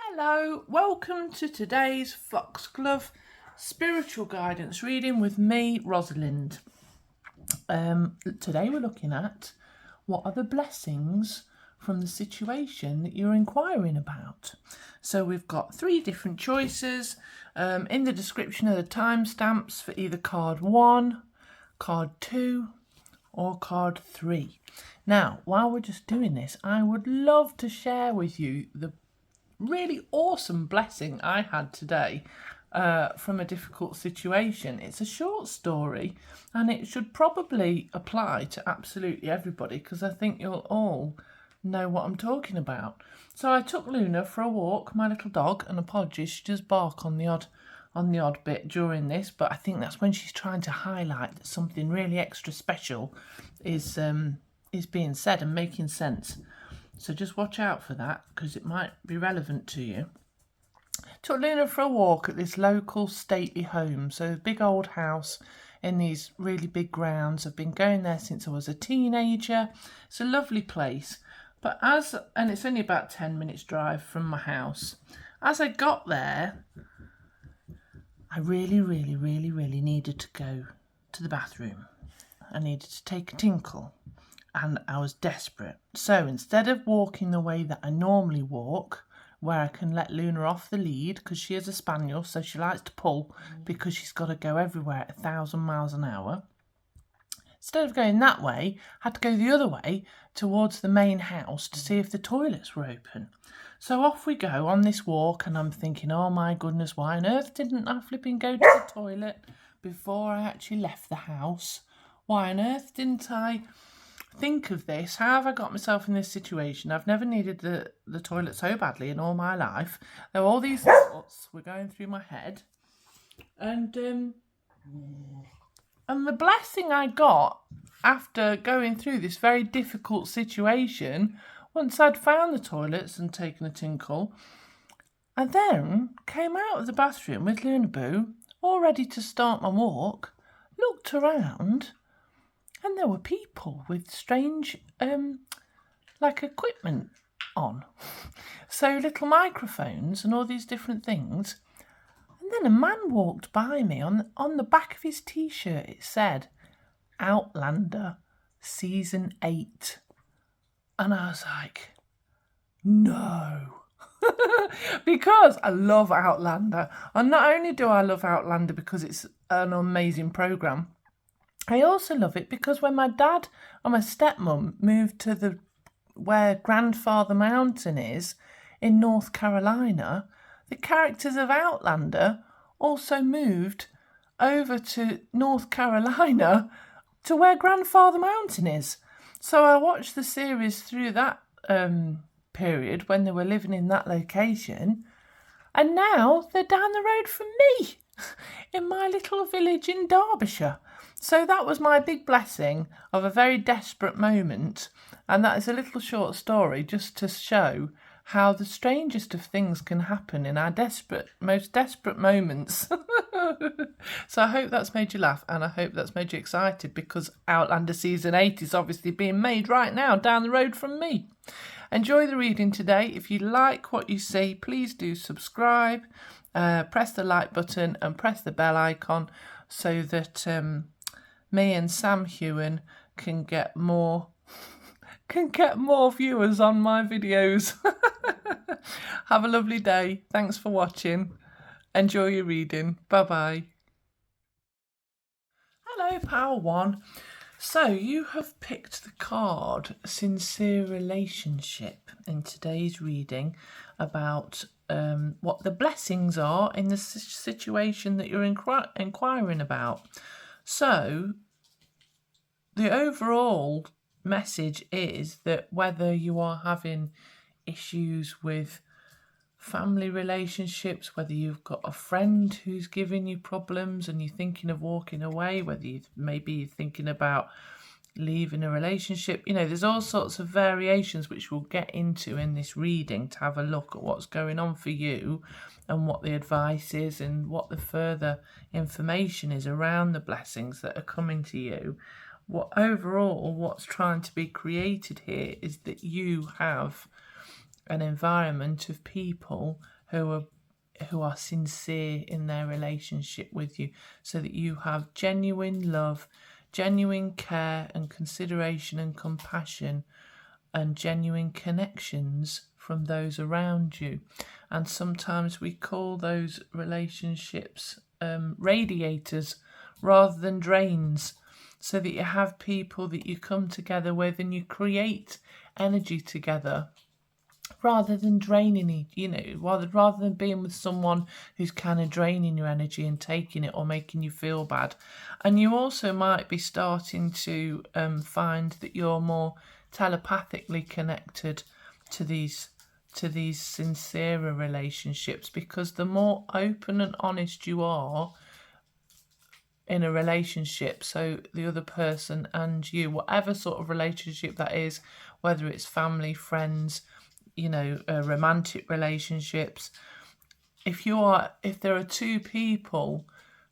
Hello, welcome to today's Foxglove spiritual guidance reading with me, Rosalind. Today we're looking at what are the blessings from the situation that you're inquiring about. So we've got three different choices. In the description are the timestamps for either card 1, card 2 or card 3. Now, while we're just doing this, I would love to share with you the really awesome blessing I had today from a difficult situation. It's a short story and it should probably apply to absolutely everybody because I think you'll all know what I'm talking about. So I took Luna for a walk, my little dog, and apologies, she does bark on the odd bit during this, but I think that's when she's trying to highlight that something really extra special is being said and making sense. So just watch out for that because it might be relevant to you. Took Luna for a walk at this local stately home. So a big old house in these really big grounds. I've been going there since I was a teenager. It's a lovely place. And it's only about 10 minutes drive from my house. As I got there, I really needed to go to the bathroom. I needed to take a tinkle. And I was desperate. So instead of walking the way that I normally walk, where I can let Luna off the lead, because she is a spaniel, so she likes to pull because she's got to go everywhere at 1,000 miles an hour. Instead of going that way, I had to go the other way towards the main house to see if the toilets were open. So off we go on this walk, and I'm thinking, oh my goodness, why on earth didn't I flipping go to the toilet before I actually left the house? Why on earth didn't I think of this? How have I got myself in this situation? I've never needed the toilet so badly in all my life. There were all these thoughts were going through my head. And the blessing I got after going through this very difficult situation, once I'd found the toilets and taken a tinkle, I then came out of the bathroom with Luna Boo, all ready to start my walk, looked around, and there were people with strange, equipment on. So little microphones and all these different things. And then a man walked by me. On the back of his T-shirt it said, Outlander, Season 8. And I was like, no. Because I love Outlander. And not only do I love Outlander because it's an amazing programme, I also love it because when my dad and my stepmom moved to where Grandfather Mountain is in North Carolina, the characters of Outlander also moved over to North Carolina to where Grandfather Mountain is. So I watched the series through that period when they were living in that location, and now they're down the road from me in my little village in Derbyshire. So that was my big blessing of a very desperate moment. And that is a little short story just to show how the strangest of things can happen in our most desperate moments. So I hope that's made you laugh and I hope that's made you excited because Outlander Season 8 is obviously being made right now down the road from me. Enjoy the reading today. If you like what you see, please do subscribe, press the like button and press the bell icon so that me and Sam Hewen can get more viewers on my videos. Have a lovely day. Thanks for watching. Enjoy your reading. Bye-bye. Hello, Power 1. So you have picked the card Sincere Relationship in today's reading about what the blessings are in the situation that you're inquiring about. So the overall message is that whether you are having issues with family relationships, whether you've got a friend who's giving you problems and you're thinking of walking away, whether you maybe you're thinking about leaving a relationship, there's all sorts of variations which we'll get into in this reading to have a look at what's going on for you and what the advice is and what the further information is around the blessings that are coming to you. What's trying to be created here is that you have an environment of people who are sincere in their relationship with you, so that you have genuine love, genuine care and consideration and compassion, and genuine connections from those around you. And sometimes we call those relationships radiators rather than drains, so that you have people that you come together with and you create energy together, rather than draining it, rather than being with someone who's kind of draining your energy and taking it or making you feel bad. And you also might be starting to find that you're more telepathically connected to these sincerer relationships, because the more open and honest you are in a relationship, so the other person and you, whatever sort of relationship that is, whether it's family, friends, romantic relationships, if there are two people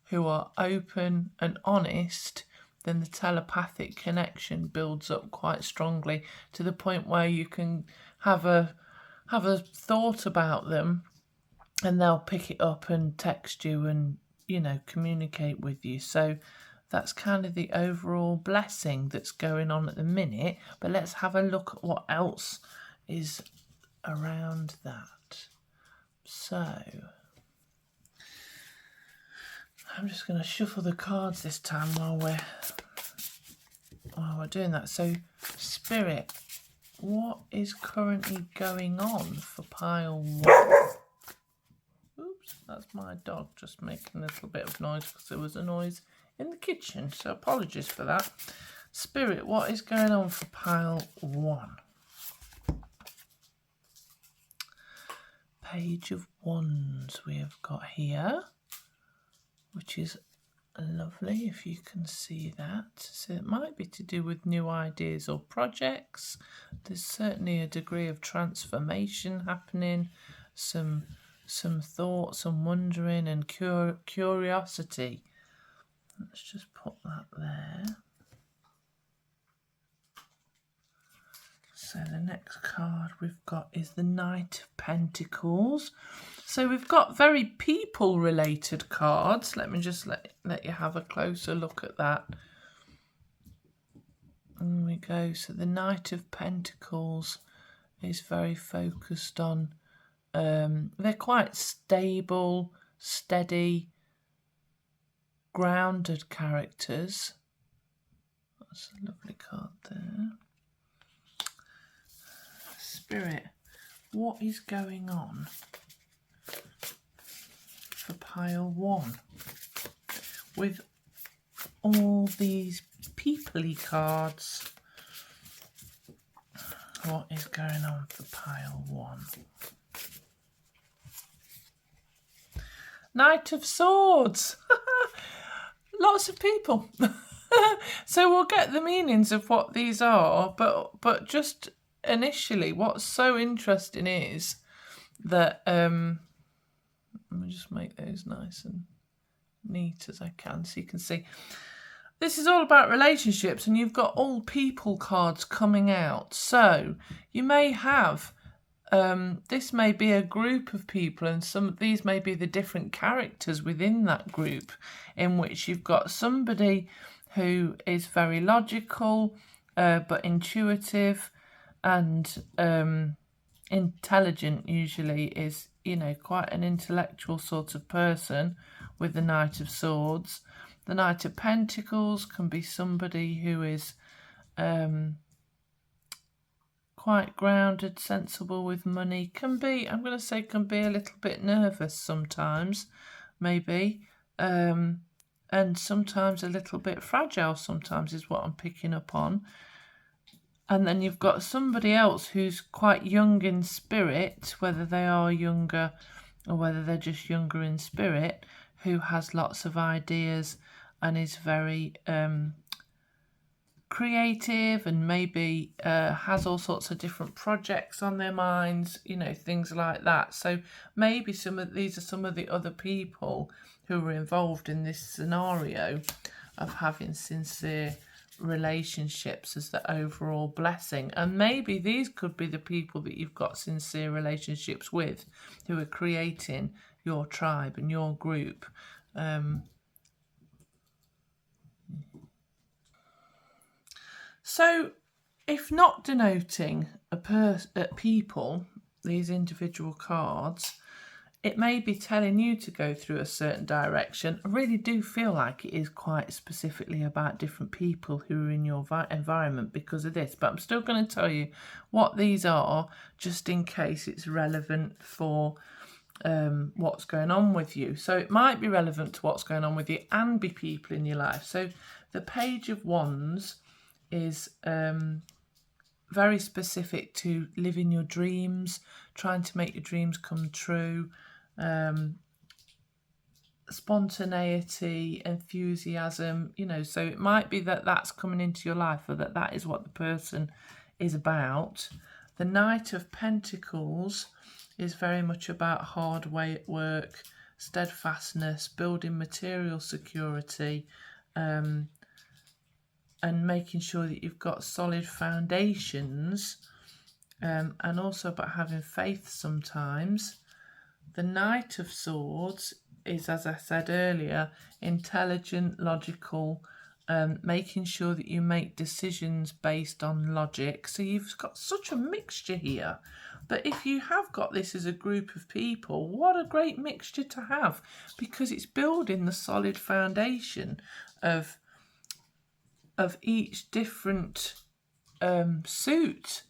who are open and honest, then the telepathic connection builds up quite strongly, to the point where you can have a thought about them and they'll pick it up and text you and communicate with you. So that's kind of the overall blessing that's going on at the minute. But let's have a look at what else is around that. So I'm just going to shuffle the cards this time while we're doing that. So Spirit, what is currently going on for pile 1? Oops, that's my dog just making a little bit of noise because there was a noise in the kitchen, so apologies for that. Spirit, what is going on for pile 1? Page of Wands we have got here, which is lovely, if you can see that. So it might be to do with new ideas or projects. There's certainly a degree of transformation happening, some thoughts and wondering and curiosity. Let's just put that there. So the next card we've got is the Knight of Pentacles. So we've got very people-related cards. Let me just let you have a closer look at that. And we go. So the Knight of Pentacles is very focused on, they're quite stable, steady, grounded characters. That's a lovely card there. Spirit, what is going on for pile 1 with all these peoply cards? What is going on for pile 1? Knight of Swords. Lots of people. So we'll get the meanings of what these are, but just initially, what's so interesting is that let me just make those nice and neat as I can, so you can see. This is all about relationships, and you've got all people cards coming out. So you may have, this may be a group of people, and some of these may be the different characters within that group, in which you've got somebody who is very logical, but intuitive, and intelligent. Usually is, quite an intellectual sort of person with the Knight of Swords. The Knight of Pentacles can be somebody who is quite grounded, sensible with money. Can be a little bit nervous sometimes, maybe, and sometimes a little bit fragile sometimes is what I'm picking up on. And then you've got somebody else who's quite young in spirit, whether they are younger or whether they're just younger in spirit, who has lots of ideas and is very creative, and maybe has all sorts of different projects on their minds, things like that. So maybe these are some of the other people who were involved in this scenario of having sincere relationships as the overall blessing. And maybe these could be the people that you've got sincere relationships with, who are creating your tribe and your group. So if not denoting people, these individual cards, it may be telling you to go through a certain direction. I really do feel like it is quite specifically about different people who are in your environment because of this. But I'm still going to tell you what these are, just in case it's relevant for what's going on with you. So it might be relevant to what's going on with you and be people in your life. So the Page of Wands is very specific to living your dreams, trying to make your dreams come true, spontaneity, enthusiasm, so it might be that that's coming into your life, or that is what the person is about. The Knight of Pentacles is very much about hard work, steadfastness, building material security, and making sure that you've got solid foundations, and also about having faith sometimes. The Knight of Swords is, as I said earlier, intelligent, logical, making sure that you make decisions based on logic. So you've got such a mixture here. But if you have got this as a group of people, what a great mixture to have, because it's building the solid foundation of each different suit.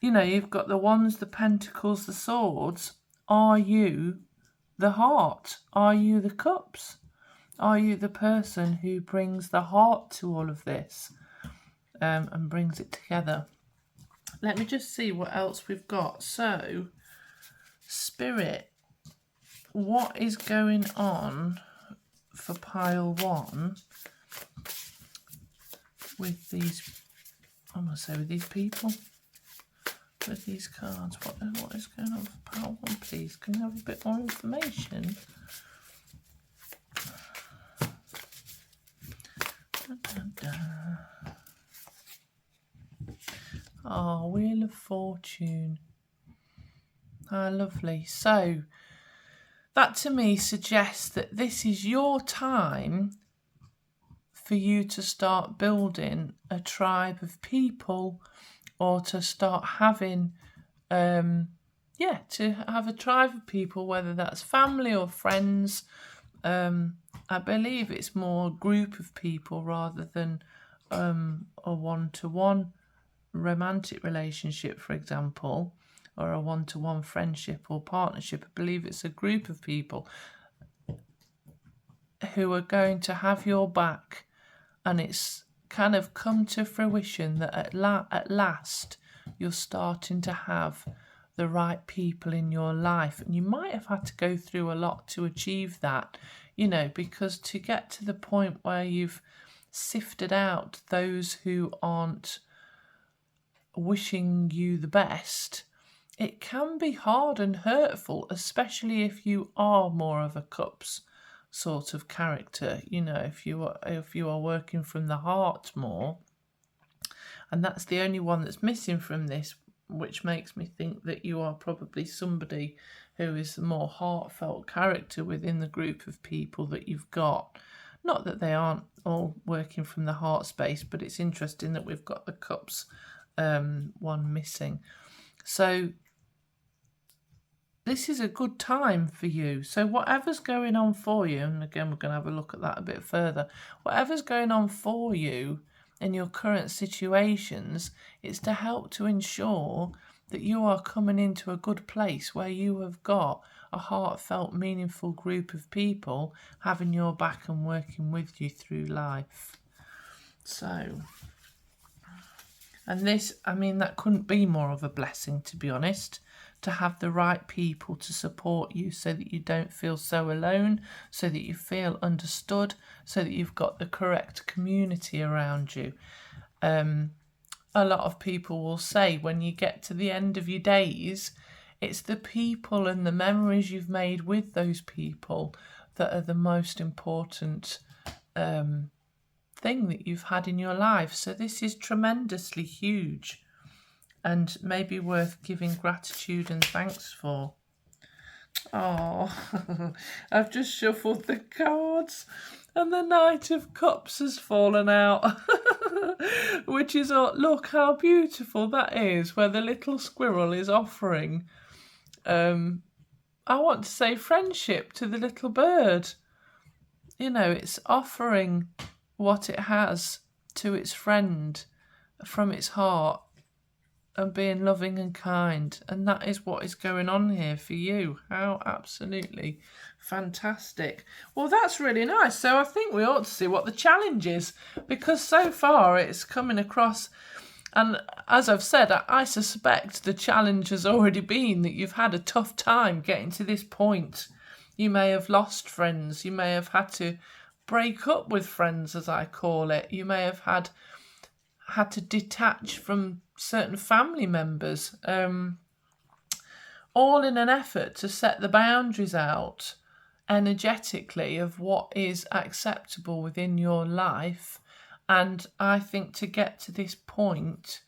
You've got the Wands, the Pentacles, the Swords. Are you the Heart? Are you the Cups? Are you the person who brings the heart to all of this, and brings it together? Let me just see what else we've got. So, Spirit, what is going on for pile 1 with these, I'm going to say with these people, with these cards? What is going on for pile 1, please? Can you have a bit more information? Oh, Wheel of Fortune. Ah, lovely. So, that to me suggests that this is your time for you to start building a tribe of people, or to start having, to have a tribe of people, whether that's family or friends. I believe it's more a group of people rather than a one-to-one romantic relationship, for example, or a one-to-one friendship or partnership. I believe it's a group of people who are going to have your back, and it's kind of come to fruition that at last you're starting to have the right people in your life. And you might have had to go through a lot to achieve that, because to get to the point where you've sifted out those who aren't wishing you the best, it can be hard and hurtful, especially if you are more of a Cups sort of character, if you are working from the heart more. And that's the only one that's missing from this, which makes me think that you are probably somebody who is a more heartfelt character within the group of people that you've got. Not that they aren't all working from the heart space, but it's interesting that we've got the Cups one missing. So this is a good time for you. So whatever's going on for you, and again, we're going to have a look at that a bit further. Whatever's going on for you in your current situations, it's to help to ensure that you are coming into a good place where you have got a heartfelt, meaningful group of people having your back and working with you through life. So, and this, that couldn't be more of a blessing, to be honest, to have the right people to support you so that you don't feel so alone, so that you feel understood, so that you've got the correct community around you. A lot of people will say when you get to the end of your days, it's the people and the memories you've made with those people that are the most important thing that you've had in your life. So this is tremendously huge and maybe worth giving gratitude and thanks for. Oh, I've just shuffled the cards and the Knight of Cups has fallen out. Which is, look how beautiful that is, where the little squirrel is offering, I want to say friendship to the little bird. You know, it's offering what it has to its friend from its heart and being loving and kind. And that is what is going on here for you. How absolutely fantastic. Well, that's really nice. So I think we ought to see what the challenge is, because so far it's coming across, and as I've said, I suspect the challenge has already been that you've had a tough time getting to this point. You may have lost friends. You may have had to break up with friends, as I call it. You may have had to detach from certain family members, all in an effort to set the boundaries out energetically of what is acceptable within your life. And I think to get to this point,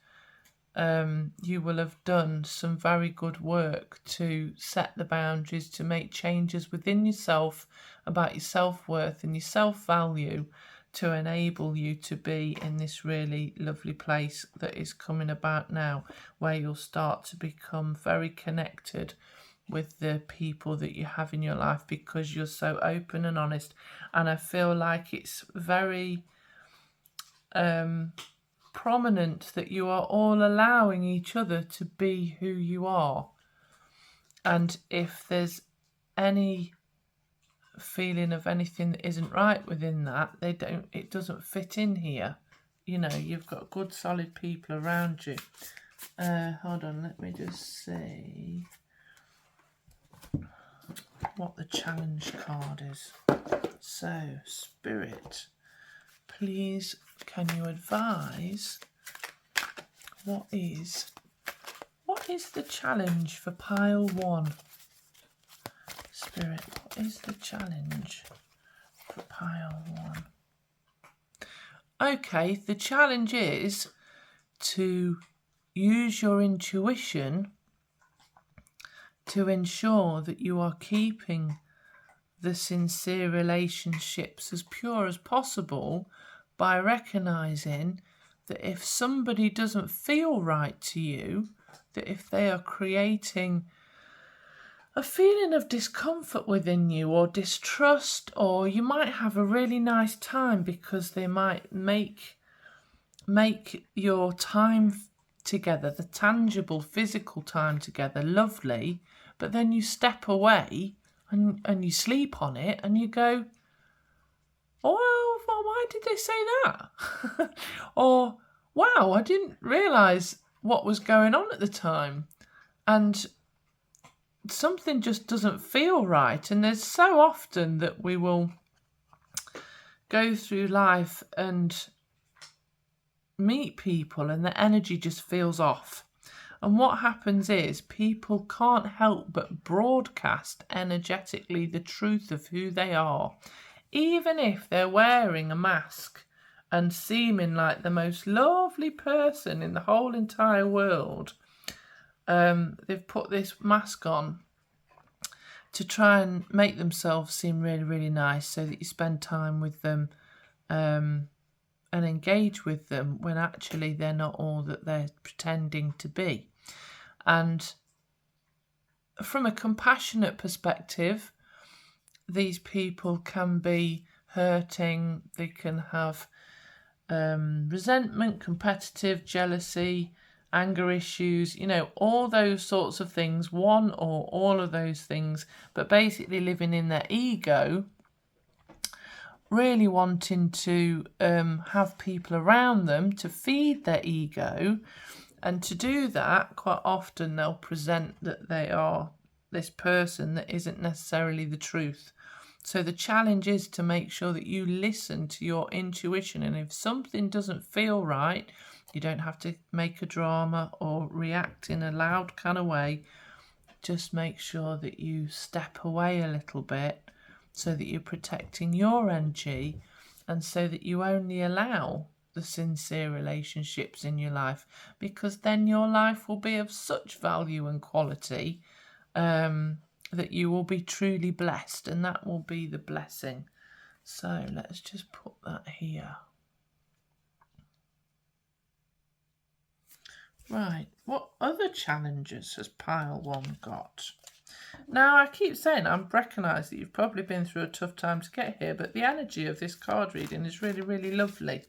you will have done some very good work to set the boundaries, to make changes within yourself about your self-worth and your self-value, to enable you to be in this really lovely place that is coming about now, where you'll start to become very connected with the people that you have in your life, because you're so open and honest. And I feel like it's very prominent that you are all allowing each other to be who you are. And if there's any feeling of anything that isn't right within that, it doesn't fit in here. You know, you've got good solid people around you. Hold on, let me just see what the challenge card is. So, Spirit, please can you advise what is the challenge for pile 1? Spirit, what is the challenge for pile 1? Okay, the challenge is to use your intuition to ensure that you are keeping the sincere relationships as pure as possible, by recognising that if somebody doesn't feel right to you, that if they are creating a feeling of discomfort within you or distrust, or you might have a really nice time because they might make your time together, the tangible physical time together, lovely, but then you step away and you sleep on it and you go, oh, well, why did they say that? Or, wow, I didn't realise what was going on at the time. And something just doesn't feel right. And there's so often that we will go through life and meet people and the energy just feels off. And what happens is people can't help but broadcast energetically the truth of who they are. Even if they're wearing a mask and seeming like the most lovely person in the whole entire world, they've put this mask on to try and make themselves seem really, really nice, so that you spend time with them and engage with them, when actually they're not all that they're pretending to be. And from a compassionate perspective, these people can be hurting. They can have resentment, competitive, jealousy, anger issues, you know, all those sorts of things, one or all of those things, but basically living in their ego, really wanting to have people around them to feed their ego. And to do that, quite often they'll present that they are this person that isn't necessarily the truth. So the challenge is to make sure that you listen to your intuition. And if something doesn't feel right, you don't have to make a drama or react in a loud kind of way. Just make sure that you step away a little bit so that you're protecting your energy and so that you only allow the sincere relationships in your life, because then your life will be of such value and quality that you will be truly blessed, and that will be the blessing. So let's just put that here. Right, what other challenges has pile 1 got? Now, I keep saying I recognise that you've probably been through a tough time to get here, but the energy of this card reading is really, really lovely.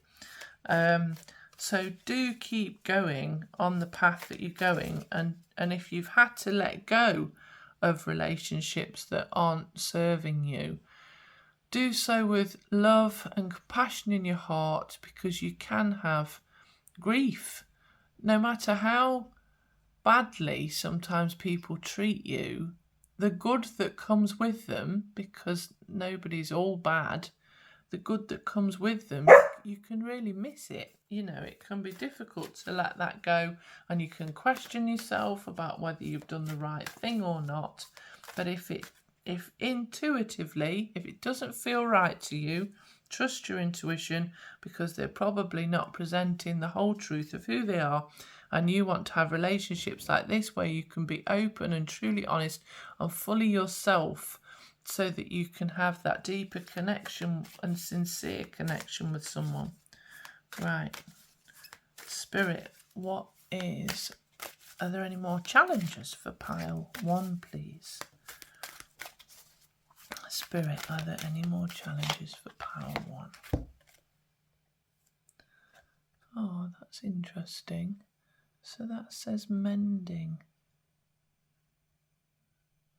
So do keep going on the path that you're going, and if you've had to let go of relationships that aren't serving you, do so with love and compassion in your heart, because you can have grief. No matter how badly sometimes people treat you, the good that comes with them, because nobody's all bad, the good that comes with them, you can really miss it. You know, it can be difficult to let that go, and you can question yourself about whether you've done the right thing or not. But if intuitively, if it doesn't feel right to you, trust your intuition, because they're probably not presenting the whole truth of who they are. And you want to have relationships like this where you can be open and truly honest and fully yourself, so that you can have that deeper connection and sincere connection with someone. Right. Spirit, are there any more challenges for pile 1, please? Spirit, are there any more challenges for pile 1? Oh, that's interesting. So that says mending.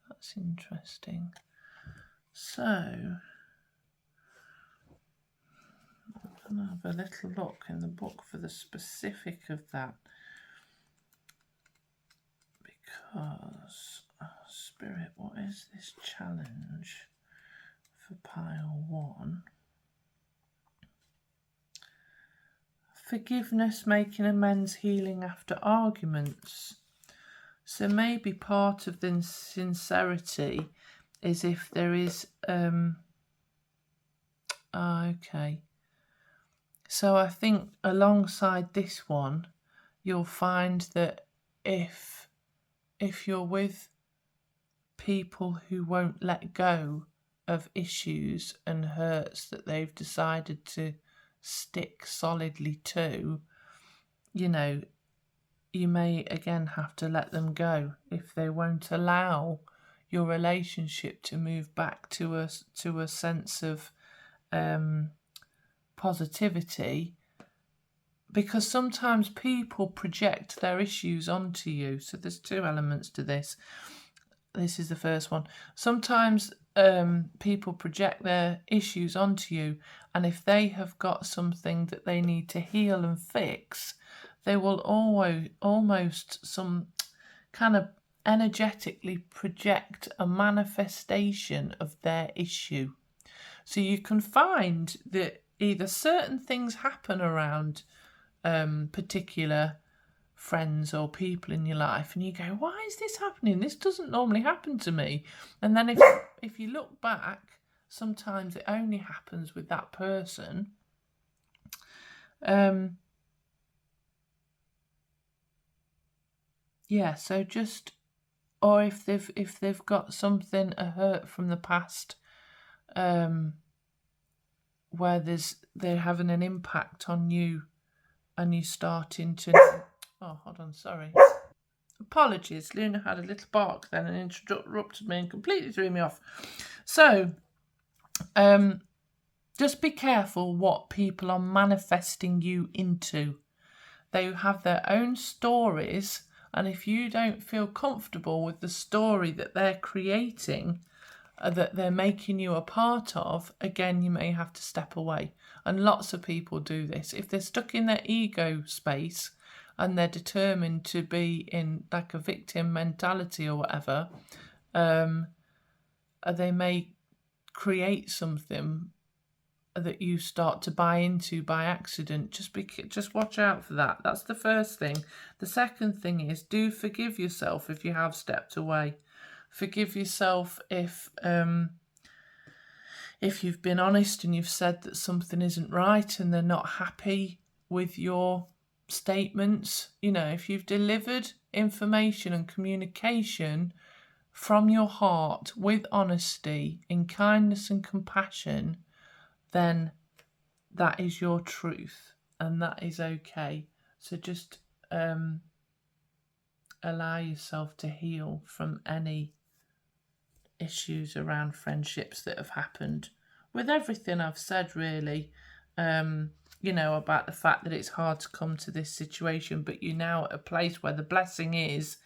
That's interesting. So, I'm going to have a little look in the book for the specific of that. Because, Spirit, what is this challenge for pile 1? Forgiveness, making amends, healing after arguments. So maybe part of the sincerity is if there is okay. So I think alongside this one, you'll find that if you're with people who won't let go of issues and hurts that they've decided to stick solidly to, you know, you may again have to let them go if they won't allow your relationship to move back to a sense of positivity, because sometimes people project their issues onto you. So there's 2 elements to this. This is the first one. Sometimes people project their issues onto you, and if they have got something that they need to heal and fix, they will almost some kind of energetically project a manifestation of their issue. So you can find that either certain things happen around particular friends or people in your life, and you go, why is this happening? This doesn't normally happen to me. And then if you look back, sometimes it only happens with that person. Yeah, so just, or if they've got something, a hurt from the past, where they're having an impact on you, and you starting to. Oh, hold on, sorry. Apologies, Luna had a little bark then and interrupted me and completely threw me off. So, just be careful what people are manifesting you into. They have their own stories, and if you don't feel comfortable with the story that they're creating, that they're making you a part of, again, you may have to step away. And lots of people do this. If they're stuck in their ego space and they're determined to be in like a victim mentality or whatever, they may create something that you start to buy into by accident. Just watch out for that. That's the first thing. The second thing is, do forgive yourself if you have stepped away. Forgive yourself if if you've been honest and you've said that something isn't right and they're not happy with your statements, if you've delivered information and communication from your heart with honesty, in kindness and compassion, then that is your truth and that is okay. So just allow yourself to heal from any issues around friendships that have happened. With everything I've said, really, about the fact that it's hard to come to this situation, but you're now at a place where the blessing is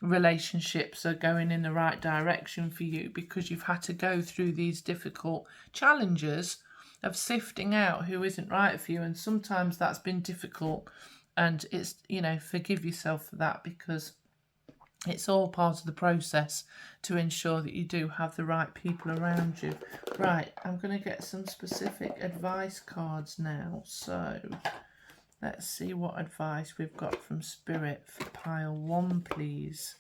relationships are going in the right direction for you, because you've had to go through these difficult challenges of sifting out who isn't right for you. And sometimes that's been difficult, and it's, forgive yourself for that, because it's all part of the process to ensure that you do have the right people around you. Right, I'm going to get some specific advice cards now. So let's see what advice we've got from Spirit for pile 1, please.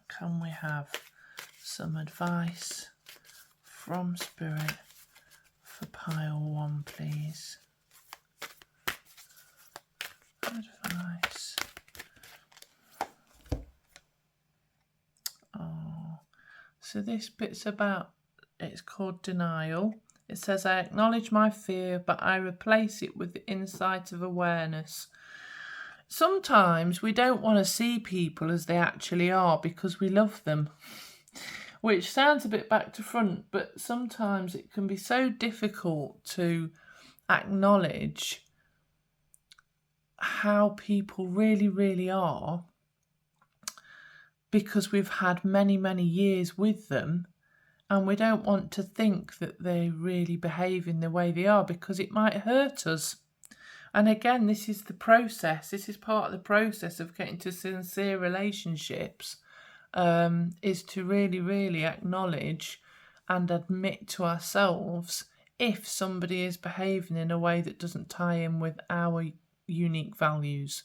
Can we have some advice from Spirit for pile 1, please? Advice. So this bit's about, it's called denial. It says, I acknowledge my fear, but I replace it with the insight of awareness. Sometimes we don't want to see people as they actually are because we love them, which sounds a bit back to front, but sometimes it can be so difficult to acknowledge how people really, really are, because we've had many, many years with them, and we don't want to think that they really behave in the way they are, because it might hurt us. And again, this is the process. This is part of the process of getting to sincere relationships, is to really, really acknowledge and admit to ourselves if somebody is behaving in a way that doesn't tie in with our unique values.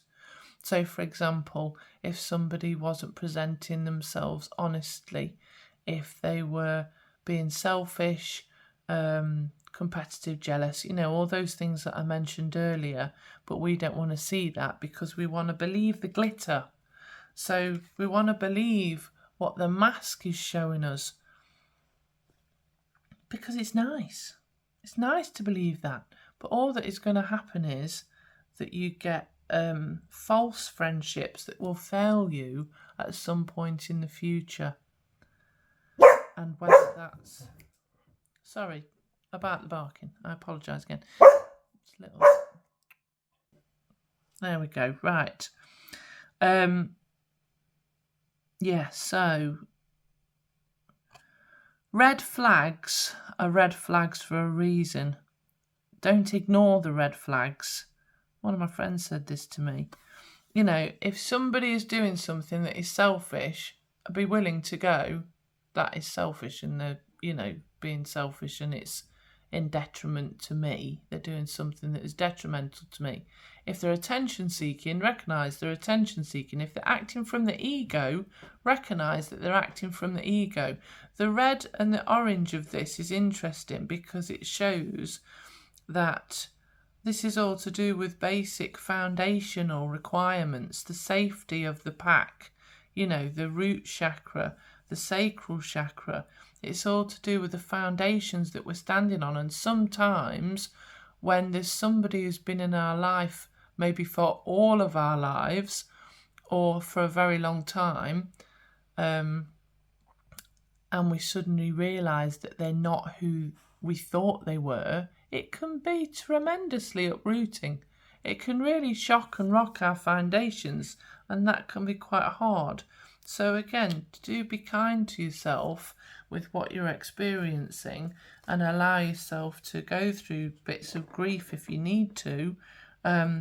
So, for example, if somebody wasn't presenting themselves honestly, if they were being selfish, competitive, jealous, all those things that I mentioned earlier, but we don't want to see that because we want to believe the glitter. So we want to believe what the mask is showing us, because it's nice. It's nice to believe that. But all that is going to happen is that you get false friendships that will fail you at some point in the future. And whether that's... Sorry about the barking. I apologise again. It's a little... There we go. Right. So red flags are red flags for a reason. Don't ignore the red flags. One of my friends said this to me. If somebody is doing something that is selfish, I'd be willing to go, that is selfish, and they're, being selfish and it's in detriment to me. They're doing something that is detrimental to me. If they're attention seeking, recognise they're attention seeking. If they're acting from the ego, recognise that they're acting from the ego. The red and the orange of this is interesting because it shows that this is all to do with basic foundational requirements, the safety of the pack, the root chakra, the sacral chakra. It's all to do with the foundations that we're standing on. And sometimes when there's somebody who's been in our life, maybe for all of our lives or for a very long time, and we suddenly realise that they're not who we thought they were, it can be tremendously uprooting. It can really shock and rock our foundations, and that can be quite hard. So again, do be kind to yourself with what you're experiencing, and allow yourself to go through bits of grief if you need to,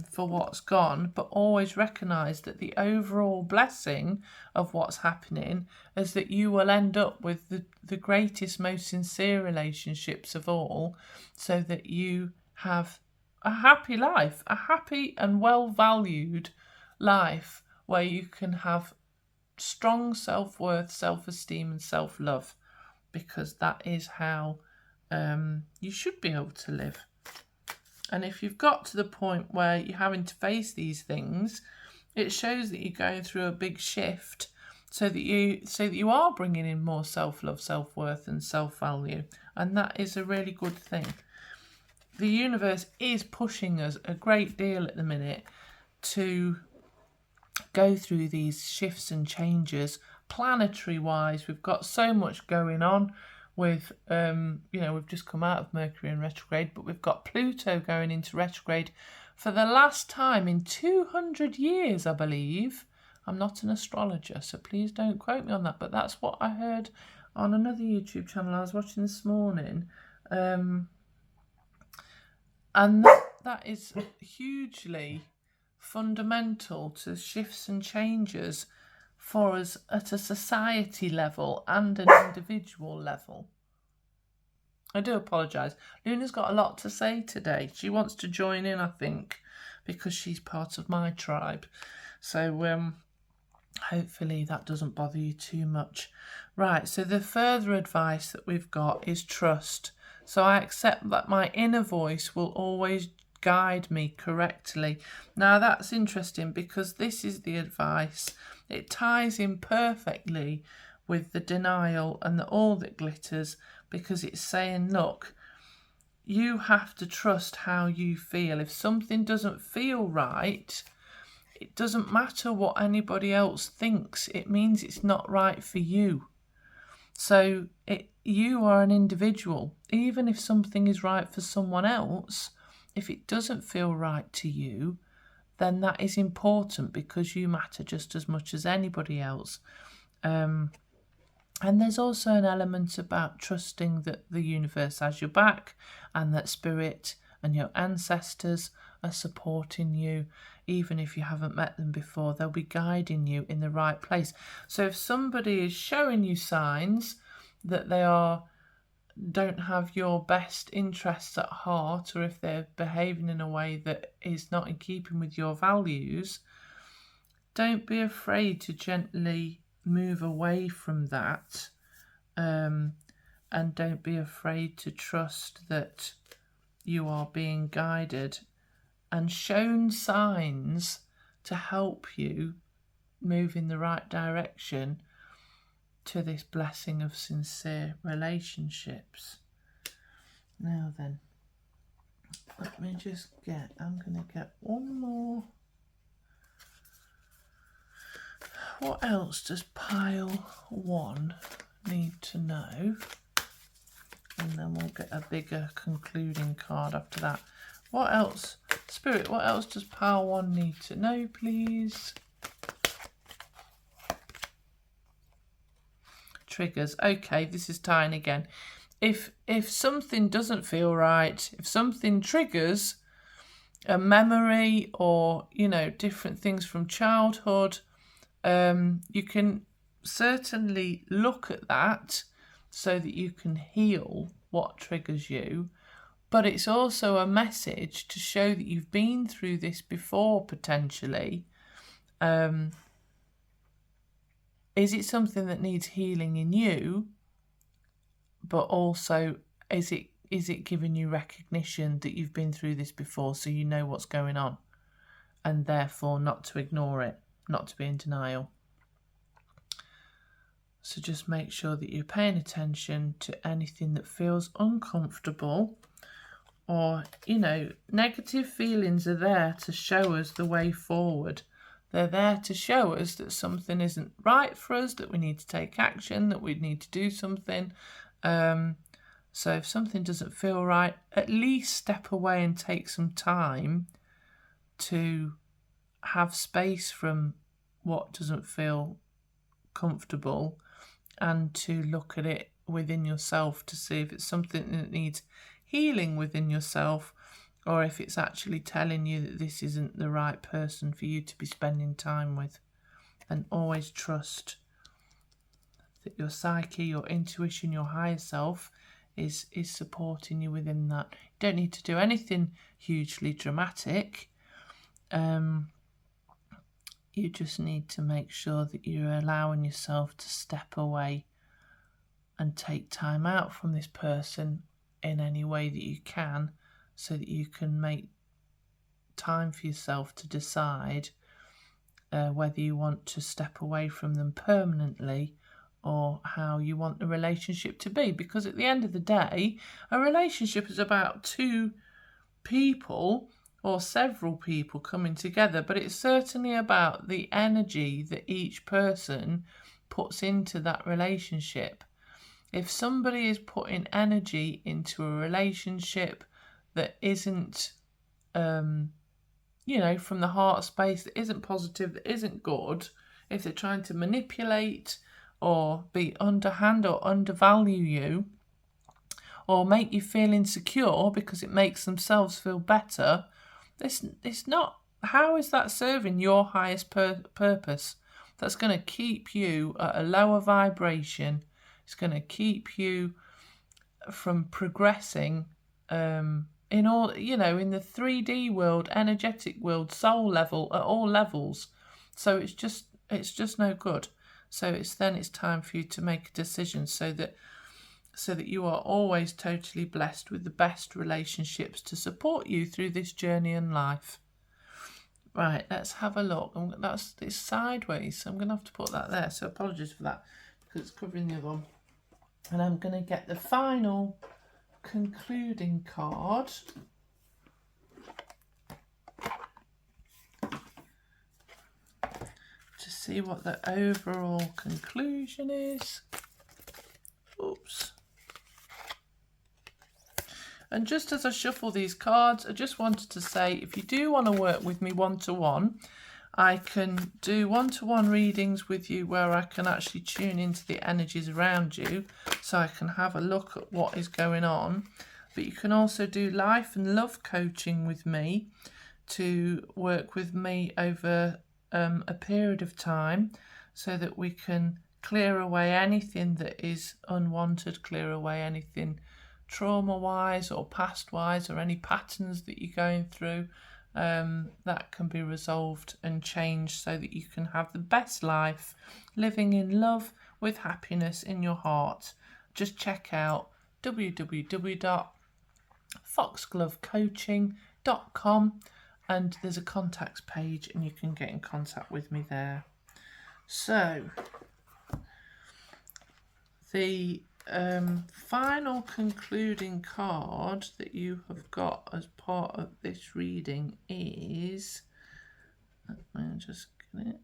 for what's gone, but always recognise that the overall blessing of what's happening is that you will end up with the greatest, most sincere relationships of all, so that you have a happy life, a happy and well-valued life where you can have strong self-worth, self-esteem and self-love. because that is how you should be able to live. And if you've got to the point where you're having to face these things, it shows that you're going through a big shift so that you are bringing in more self-love, self-worth and self-value. And that is a really good thing. The universe is pushing us a great deal at the minute to go through these shifts and changes planetary wise. We've got so much going on with we've just come out of Mercury in retrograde, but we've got Pluto going into retrograde for the last time in 200 years, I believe. I'm not an astrologer, so please don't quote me on that, but that's what I heard on another YouTube channel I was watching this morning. And that is hugely fundamental to shifts and changes for us at a society level and an individual level. I do apologise. Luna's got a lot to say today. She wants to join in, I think, because she's part of my tribe. So hopefully that doesn't bother you too much. Right, so the further advice that we've got is trust. So I accept that my inner voice will always guide me correctly. Now that's interesting because this is the advice. It ties in perfectly with the denial and the all that glitters, because it's saying, look, you have to trust how you feel. If something doesn't feel right, it doesn't matter what anybody else thinks. It means it's not right for you. So you are an individual. Even if something is right for someone else, if it doesn't feel right to you, then that is important because you matter just as much as anybody else. And there's also an element about trusting that the universe has your back and that spirit and your ancestors are supporting you. Even if you haven't met them before, they'll be guiding you in the right place. So if somebody is showing you signs that they don't have your best interests at heart, or if they're behaving in a way that is not in keeping with your values, don't be afraid to gently move away from that, and don't be afraid to trust that you are being guided and shown signs to help you move in the right direction to this blessing of sincere relationships. Now then, let me just I'm going to get one more. What else does pile 1 need to know? And then we'll get a bigger concluding card after that. What else? Spirit, what else does pile 1 need to know, please? Triggers. Okay, this is tying again. If something doesn't feel right, if something triggers a memory or, different things from childhood, you can certainly look at that so that you can heal what triggers you. But it's also a message to show that you've been through this before, potentially. Is it something that needs healing in you? But also, is it giving you recognition that you've been through this before, so you know what's going on, and therefore not to ignore it, not to be in denial. So just make sure that you're paying attention to anything that feels uncomfortable, or, negative feelings are there to show us the way forward. They're there to show us that something isn't right for us, that we need to take action, that we need to do something. So if something doesn't feel right, at least step away and take some time to have space from what doesn't feel comfortable, and to look at it within yourself to see if it's something that needs healing within yourself, or if it's actually telling you that this isn't the right person for you to be spending time with. And always trust that your psyche, your intuition, your higher self is supporting you within that. You don't need to do anything hugely dramatic. You just need to make sure that you're allowing yourself to step away and take time out from this person in any way that you can, so that you can make time for yourself to decide whether you want to step away from them permanently or how you want the relationship to be. Because at the end of the day, a relationship is about two people or several people coming together, but it's certainly about the energy that each person puts into that relationship. If somebody is putting energy into a relationship that isn't, from the heart space, that isn't positive, that isn't good, if they're trying to manipulate or be underhand or undervalue you, or make you feel insecure because it makes themselves feel better, it's not. How is that serving your highest purpose? That's going to keep you at a lower vibration. It's going to keep you from progressing in all, in the 3D world, energetic world, soul level, at all levels. So it's just no good. So it's time for you to make a decision so that you are always totally blessed with the best relationships to support you through this journey in life. Right, let's have a look. It's sideways, so I'm going to have to put that there. So apologies for that, because it's covering the other one. And I'm going to get the final concluding card. To see what the overall conclusion is. Oops. And just as I shuffle these cards, I just wanted to say, if you do want to work with me one-to-one, I can do one-to-one readings with you where I can actually tune into the energies around you, so I can have a look at what is going on. But you can also do life and love coaching with me, to work with me over a period of time, so that we can clear away anything that is unwanted, clear away anything trauma-wise or past-wise, or any patterns that you're going through, that can be resolved and changed so that you can have the best life, living in love with happiness in your heart. Just check out www.foxglovecoaching.com, and there's a contacts page and you can get in contact with me there. So the final concluding card that you have got as part of this reading is, let me just get it,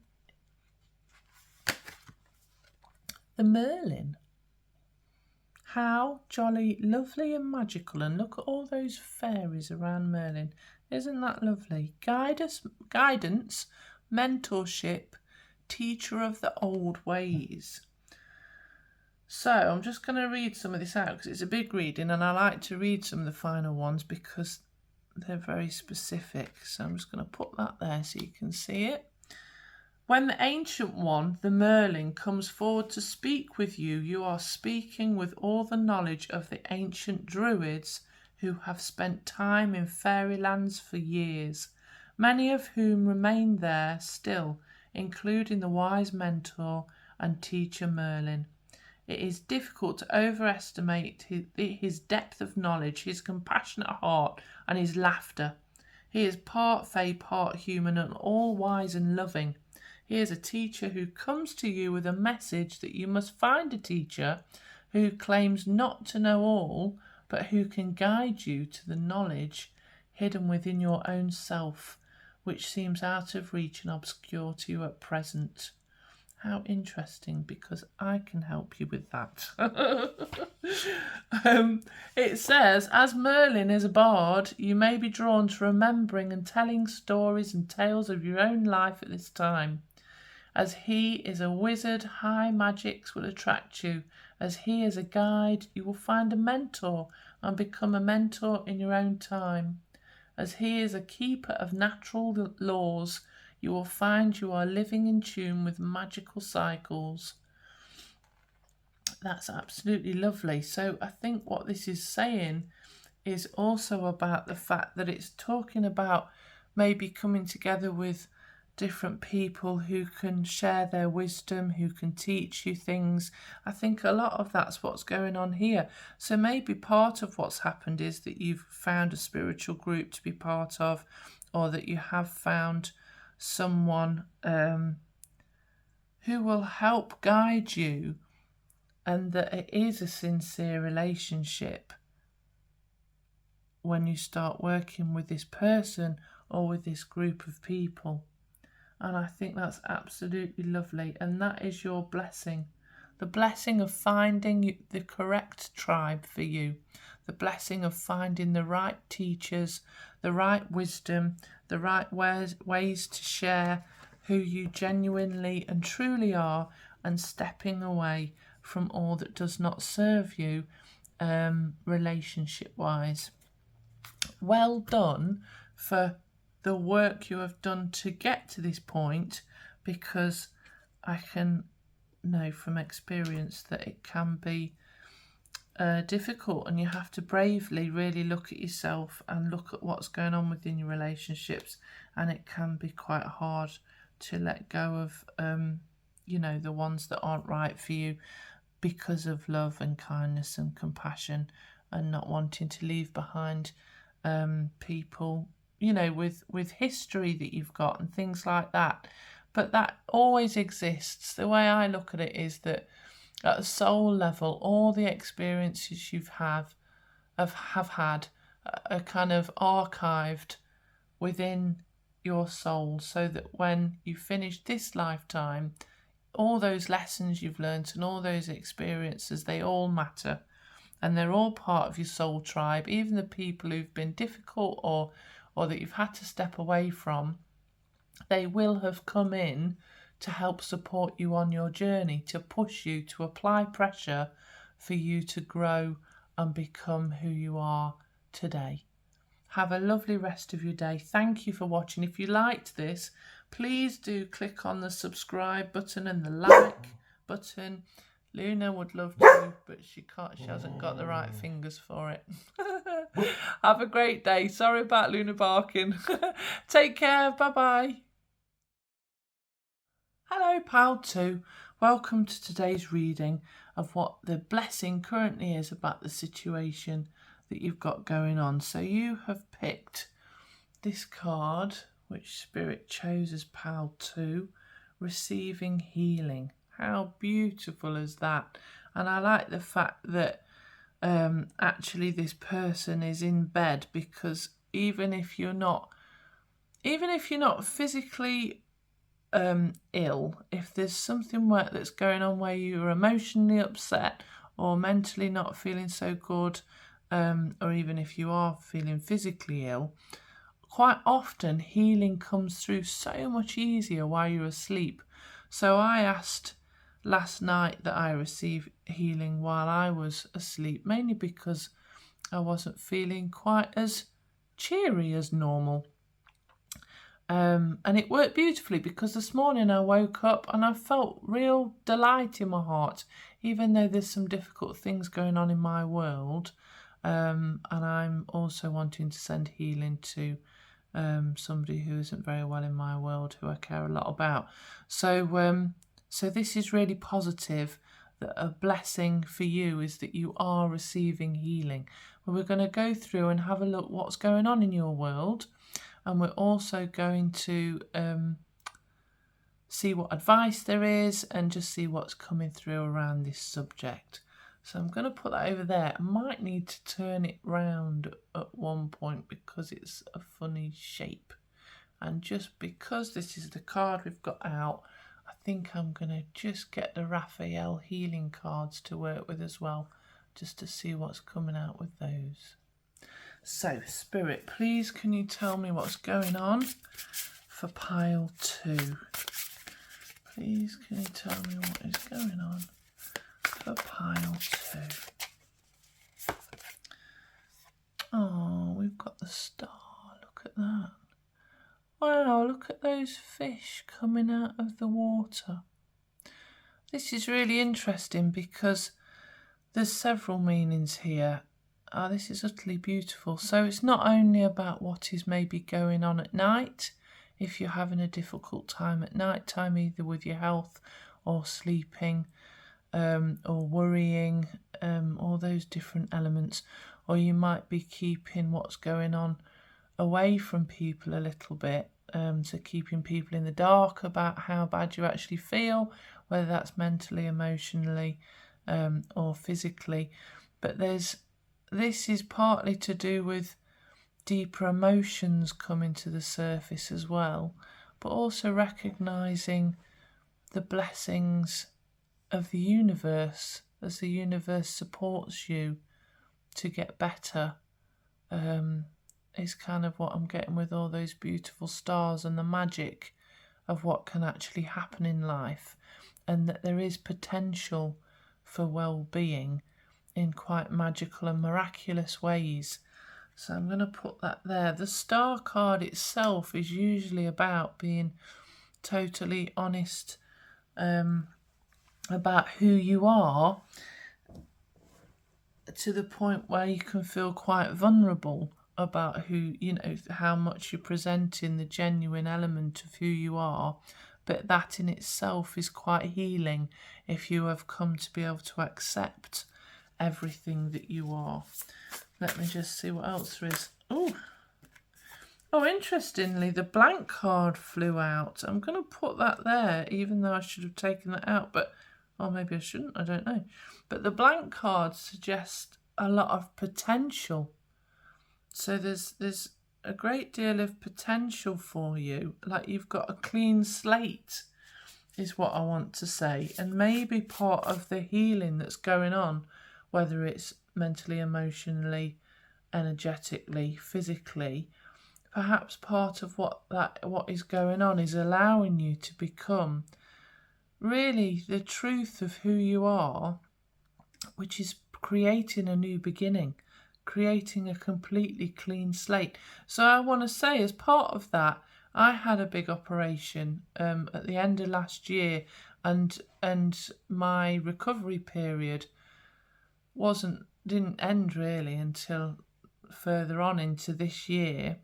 the Merlin. How jolly, lovely and magical, and look at all those fairies around Merlin. Isn't that lovely? Guidance, mentorship, teacher of the old ways. So I'm just going to read some of this out because it's a big reading, and I like to read some of the final ones because they're very specific. So I'm just going to put that there so you can see it. When the Ancient One, the Merlin, comes forward to speak with you, you are speaking with all the knowledge of the ancient druids who have spent time in fairylands for years, many of whom remain there still, including the wise mentor and teacher Merlin. It is difficult to overestimate his depth of knowledge, his compassionate heart, and his laughter. He is part fae, part human, and all wise and loving. He is a teacher who comes to you with a message that you must find a teacher who claims not to know all, but who can guide you to the knowledge hidden within your own self, which seems out of reach and obscure to you at present. How interesting, because I can help you with that. It says, as Merlin is a bard, you may be drawn to remembering and telling stories and tales of your own life at this time. As he is a wizard, high magics will attract you. As he is a guide, you will find a mentor and become a mentor in your own time. As he is a keeper of natural laws, you will find you are living in tune with magical cycles. That's absolutely lovely. So I think what this is saying is also about the fact that it's talking about maybe coming together with different people who can share their wisdom, who can teach you things. I think a lot of that's what's going on here. So maybe part of what's happened is that you've found a spiritual group to be part of, or that you have found someone who will help guide you, and that it is a sincere relationship when you start working with this person or with this group of people. And I think that's absolutely lovely. And that is your blessing. The blessing of finding the correct tribe for you. The blessing of finding the right teachers, the right wisdom, the right ways to share who you genuinely and truly are, and stepping away from all that does not serve you relationship-wise. Well done for the work you have done to get to this point, because I can know from experience that it can be difficult, and you have to bravely really look at yourself and look at what's going on within your relationships, and it can be quite hard to let go of the ones that aren't right for you, because of love and kindness and compassion, and not wanting to leave behind people with history that you've got and things like that. But that always exists. The way I look at it is that at a soul level, all the experiences you've have had are kind of archived within your soul, so that when you finish this lifetime, all those lessons you've learned and all those experiences, they all matter, and they're all part of your soul tribe. Even the people who've been difficult or that you've had to step away from, they will have come in to help support you on your journey, to push you, to apply pressure for you to grow and become who you are today. Have a lovely rest of your day. Thank you for watching. If you liked this, please do click on the subscribe button and the like button. Luna would love to, but she can't. She hasn't got the right fingers for it. Have a great day. Sorry about Luna barking. Take care. Bye-bye. Hello, Pile 2. Welcome to today's reading of what the blessing currently is about the situation that you've got going on. So you have picked this card, which Spirit chose as Pile 2, Receiving Healing. How beautiful is that? And I like the fact that actually this person is in bed, because even if you're not physically ill, if there's something that's going on where you're emotionally upset or mentally not feeling so good, or even if you are feeling physically ill, quite often healing comes through so much easier while you're asleep. So I asked last night that I receive healing while I was asleep, mainly because I wasn't feeling quite as cheery as normal. And it worked beautifully, because this morning I woke up and I felt real delight in my heart, even though there's some difficult things going on in my world. And I'm also wanting to send healing to somebody who isn't very well in my world, who I care a lot about. So this is really positive. That a blessing for you is that you are receiving healing. But we're going to go through and have a look what's going on in your world, and we're also going to see what advice there is and just see what's coming through around this subject. So I'm going to put that over there. I might need to turn it round at one point because it's a funny shape. And just because this is the card we've got out, I think I'm going to just get the Raphael healing cards to work with as well, just to see what's coming out with those. So, Spirit, please can you tell me what's going on for Pile 2? Please can you tell me what is going on for Pile 2? Oh, we've got the star. Look at that. Wow, look at those fish coming out of the water. This is really interesting because there's several meanings here. This is utterly beautiful. So it's not only about what is maybe going on at night if you're having a difficult time at night time, either with your health or sleeping, or worrying, all those different elements. Or you might be keeping what's going on away from people a little bit, so keeping people in the dark about how bad you actually feel, whether that's mentally, emotionally, or physically. But this is partly to do with deeper emotions coming to the surface as well, but also recognising the blessings of the universe as the universe supports you to get better. Is kind of what I'm getting with all those beautiful stars and the magic of what can actually happen in life, and that there is potential for well-being in quite magical and miraculous ways. So I'm going to put that there. The star card itself is usually about being totally honest about who you are, to the point where you can feel quite vulnerable about who, how much you're presenting the genuine element of who you are. But that in itself is quite healing if you have come to be able to accept everything that you are. Let me just see what else there is. Oh, interestingly, the blank card flew out. I'm going to put that there, even though I should have taken that out, or maybe I shouldn't, I don't know. But the blank card suggests a lot of potential. So there's a great deal of potential for you, like you've got a clean slate, is what I want to say. And maybe part of the healing that's going on, whether it's mentally, emotionally, energetically, physically, perhaps part of what is going on is allowing you to become really the truth of who you are, which is creating a new beginning, creating a completely clean slate. So I want to say, as part of that, I had a big operation at the end of last year, and my recovery period didn't end really until further on into this year.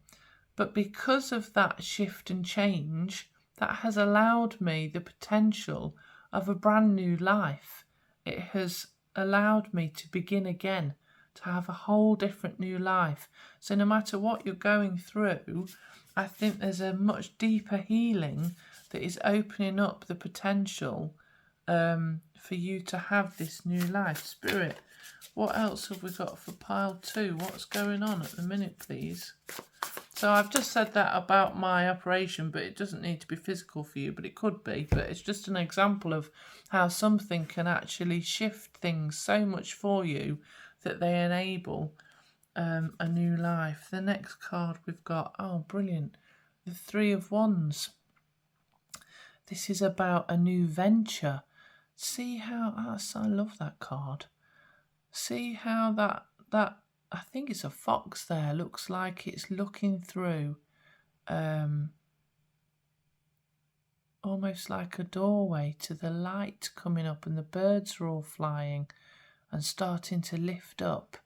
But because of that shift and change, that has allowed me the potential of a brand new life. It has allowed me to begin again, to have a whole different new life. So no matter what you're going through, I think there's a much deeper healing that is opening up the potential for you to have this new life. Spirit, what else have we got for pile 2? What's going on at the minute, please? So I've just said that about my operation, but it doesn't need to be physical for you, but it could be. But it's just an example of how something can actually shift things so much for you that they enable a new life. The next card we've got, oh, brilliant, the 3 of Wands. This is about a new venture. See how, I love that card. See how that I think it's a fox there, looks like it's looking through almost like a doorway to the light coming up, and the birds are all flying and starting to lift up,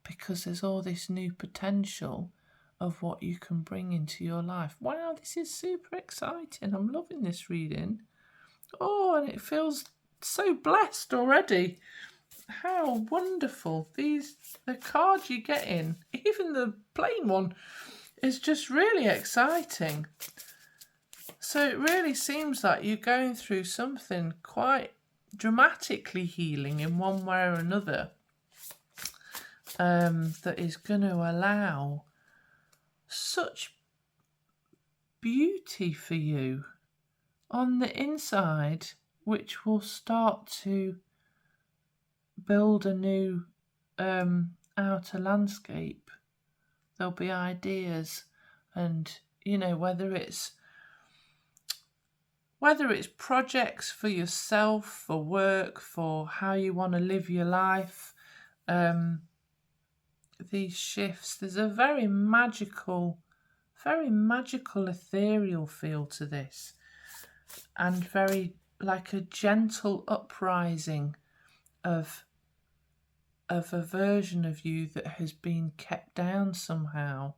because there's all this new potential of what you can bring into your life. Wow, this is super exciting. I'm loving this reading. Oh, and it feels so blessed already. How wonderful. The cards you get in, even the plain one, is just really exciting. So it really seems like you're going through something quite dramatically healing in one way or another, that is going to allow such beauty for you on the inside, which will start to build a new outer landscape. There'll be ideas, and whether it's projects for yourself, for work, for how you want to live your life, these shifts, there's a very magical ethereal feel to this, and very like a gentle uprising of a version of you that has been kept down somehow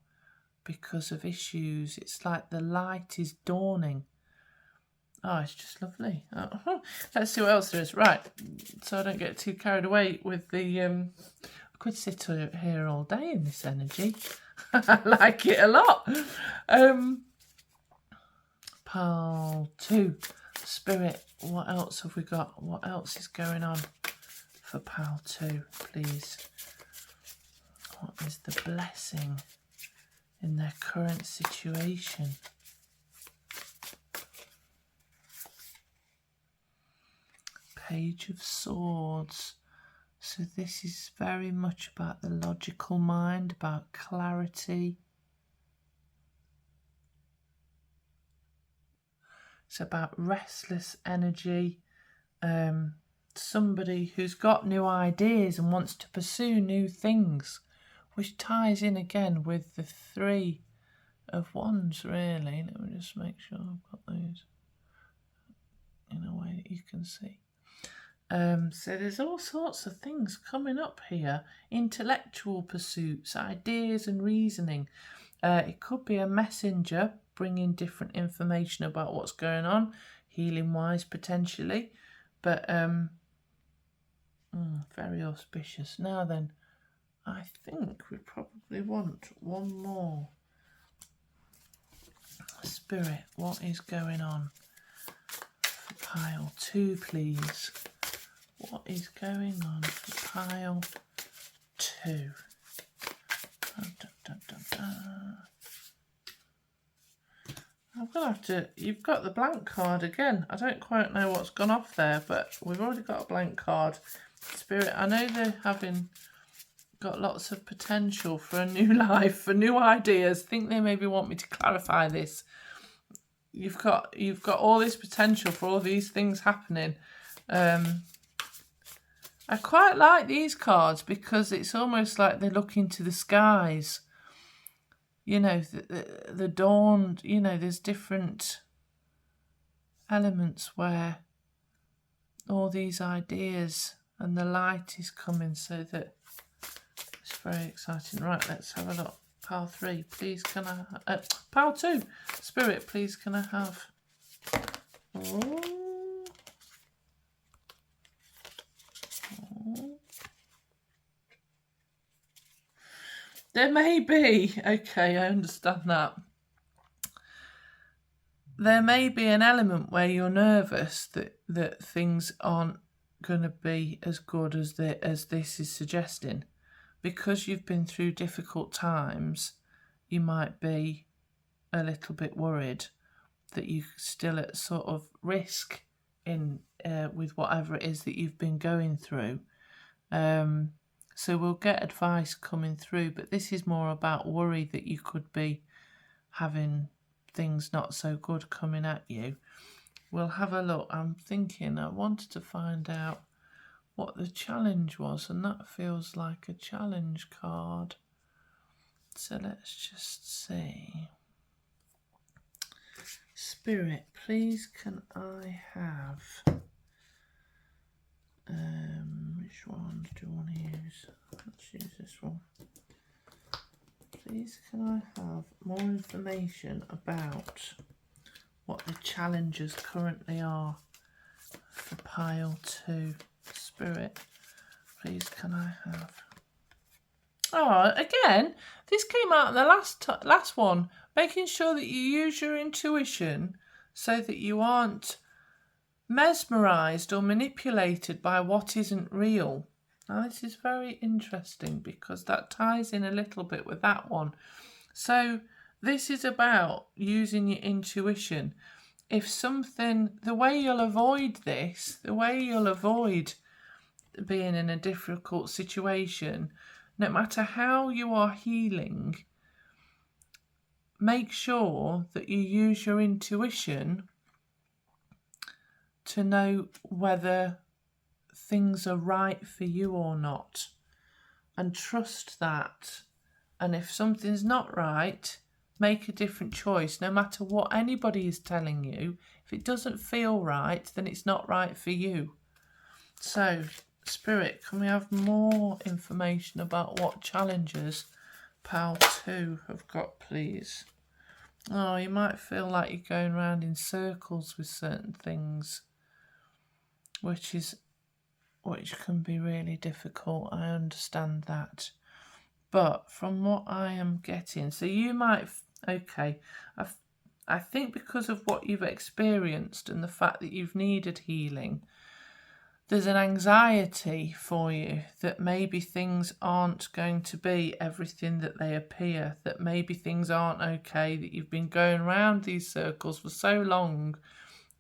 because of issues. It's like the light is dawning. Oh, it's just lovely. Oh, let's see what else there is. Right, so I don't get too carried away with the... I could sit here all day in this energy. I like it a lot. Pile 2. Spirit, what else have we got? What else is going on for Pile 2, please? What is the blessing in their current situation? Page of Swords. So this is very much about the logical mind, about clarity. It's about restless energy. Somebody who's got new ideas and wants to pursue new things, which ties in again with the 3 of Wands, really. Let me just make sure I've got those in a way that you can see. So there's all sorts of things coming up here. Intellectual pursuits, ideas and reasoning. It could be a messenger bringing different information about what's going on, healing-wise potentially. But very auspicious. Now then, I think we probably want one more. Spirit, what is going on for Pile 2, please? What is going on for Pile 2? I'm going to have to... You've got the blank card again. I don't quite know what's gone off there, but we've already got a blank card. Spirit, I know they're got lots of potential for a new life, for new ideas. I think they maybe want me to clarify this. You've got all this potential for all these things happening. I quite like these cards because it's almost like they look into the skies. You know, the dawn, you know, there's different elements where all these ideas and the light is coming, so that it's very exciting. Right, let's have a look. Pile 3, please can I... Pile 2, Spirit, please can I have... Oh. There may be, okay, I understand that. There may be an element where you're nervous that things aren't going to be as good as this is suggesting. Because you've been through difficult times, you might be a little bit worried that you're still at sort of risk in with whatever it is that you've been going through. So we'll get advice coming through, but this is more about worry that you could be having things not so good coming at you. We'll have a look. I'm thinking I wanted to find out what the challenge was, and that feels like a challenge card. So let's just see. Spirit, please can I have... which one do you want to use? Let's use this one. Please can I have more information about what the challenges currently are for Pile 2? Spirit, please can I have... Oh, again, this came out in the last one. Making sure that you use your intuition so that you aren't mesmerised or manipulated by what isn't real. Now, this is very interesting because that ties in a little bit with that one. So this is about using your intuition. If something, the way you'll avoid this, the way you'll avoid being in a difficult situation, no matter how you are healing, make sure that you use your intuition to know whether things are right for you or not, and trust that. And if something's not right, make a different choice, no matter what anybody is telling you. If it doesn't feel right, then it's not right for you. So, Spirit, can we have more information about what challenges pile 2 I've got, please. Oh, you might feel like you're going around in circles with certain things, which can be really difficult. I understand that. But from what I am getting, so you might, okay, I think because of what you've experienced and the fact that you've needed healing, there's an anxiety for you that maybe things aren't going to be everything that they appear, that maybe things aren't okay, that you've been going around these circles for so long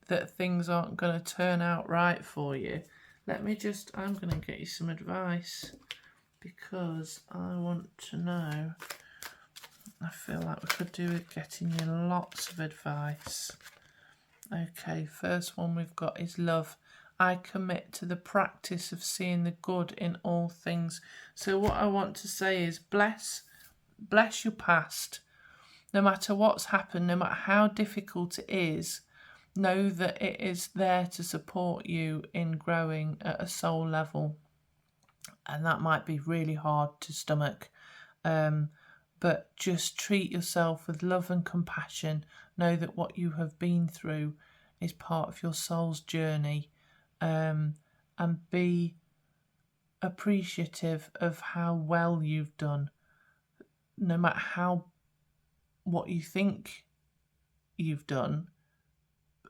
that things aren't going to turn out right for you. I'm going to get you some advice because I want to know. I feel like we could do with getting you lots of advice. Okay, first one we've got is love. I commit to the practice of seeing the good in all things. So what I want to say is bless your past. No matter what's happened, no matter how difficult it is, know that it is there to support you in growing at a soul level. And that might be really hard to stomach. But just treat yourself with love and compassion. Know that what you have been through is part of your soul's journey. And be appreciative of how well you've done. No matter what you think you've done,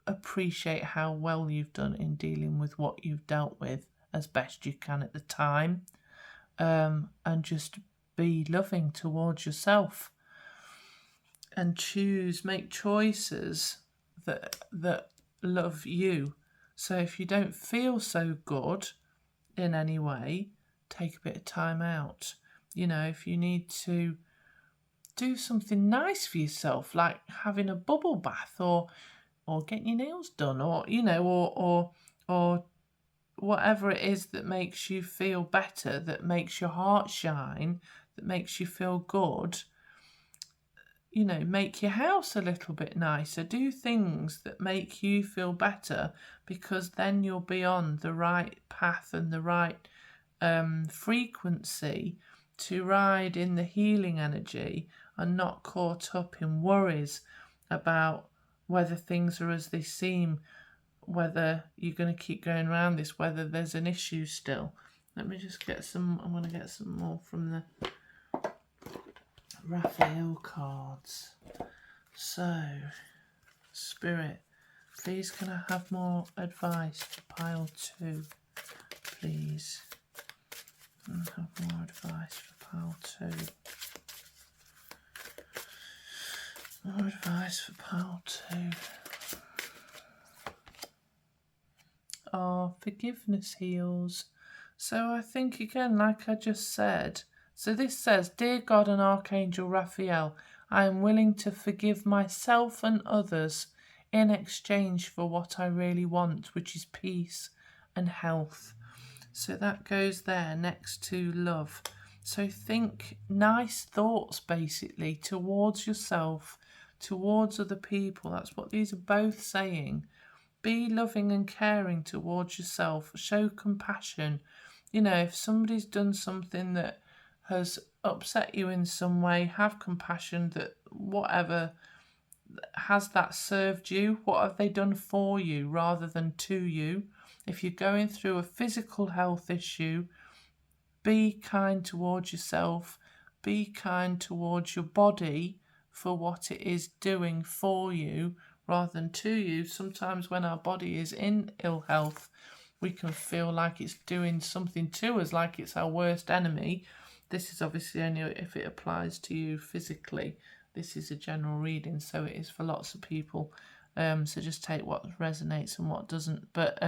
appreciate how well you've done in dealing with what you've dealt with as best you can at the time. And just be loving towards yourself and make choices that love you. So if you don't feel so good in any way, take a bit of time out. If you need to do something nice for yourself, like having a bubble bath or getting your nails done, or whatever it is that makes you feel better, that makes your heart shine, that makes you feel good. Make your house a little bit nicer. Do things that make you feel better, because then you'll be on the right path and the right frequency to ride in the healing energy and not caught up in worries about whether things are as they seem, whether you're going to keep going around this, whether there's an issue still. Let me just get some, I'm going to get some more from the Raphael cards. So, Spirit, please can I have more advice for pile 2, please? Can I have more advice for pile 2? More advice for pile 2. Forgiveness heals. So I think, again, like I just said, so this says, Dear God and Archangel Raphael, I am willing to forgive myself and others in exchange for what I really want, which is peace and health. So that goes there next to love. So think nice thoughts, basically, towards yourself, towards other people. That's what these are both saying. Be loving and caring towards yourself. Show compassion. If somebody's done something that has upset you in some way, have compassion that whatever has that served you, what have they done for you rather than to you. If you're going through a physical health issue, be kind towards yourself, be kind towards your body for what it is doing for you rather than to you. Sometimes when our body is in ill health, we can feel like it's doing something to us, like it's our worst enemy. This is obviously only if it applies to you physically. This is a general reading, so it is for lots of people. So just take what resonates and what doesn't. But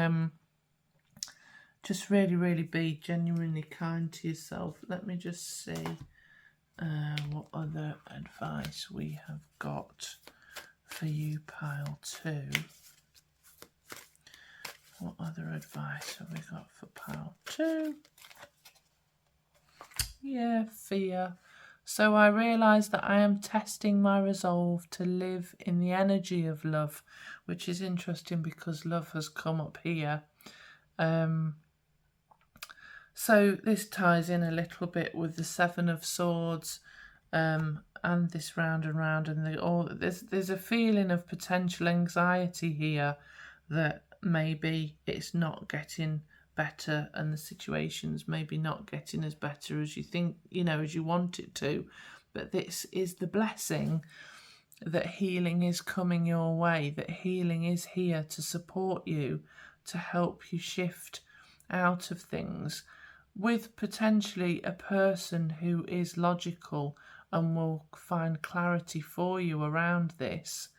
just really, really be genuinely kind to yourself. Let me just see what other advice we have got for you, pile 2. What other advice have we got for pile 2? Yeah, fear. So I realise that I am testing my resolve to live in the energy of love, which is interesting because love has come up here. So this ties in a little bit with the 7 of Swords and this round and round, and there's a feeling of potential anxiety here that maybe it's not getting better and the situation's maybe not getting as better as you think, as you want it to. But this is the blessing that healing is coming your way, that healing is here to support you, to help you shift out of things with potentially a person who is logical and will find clarity for you around this.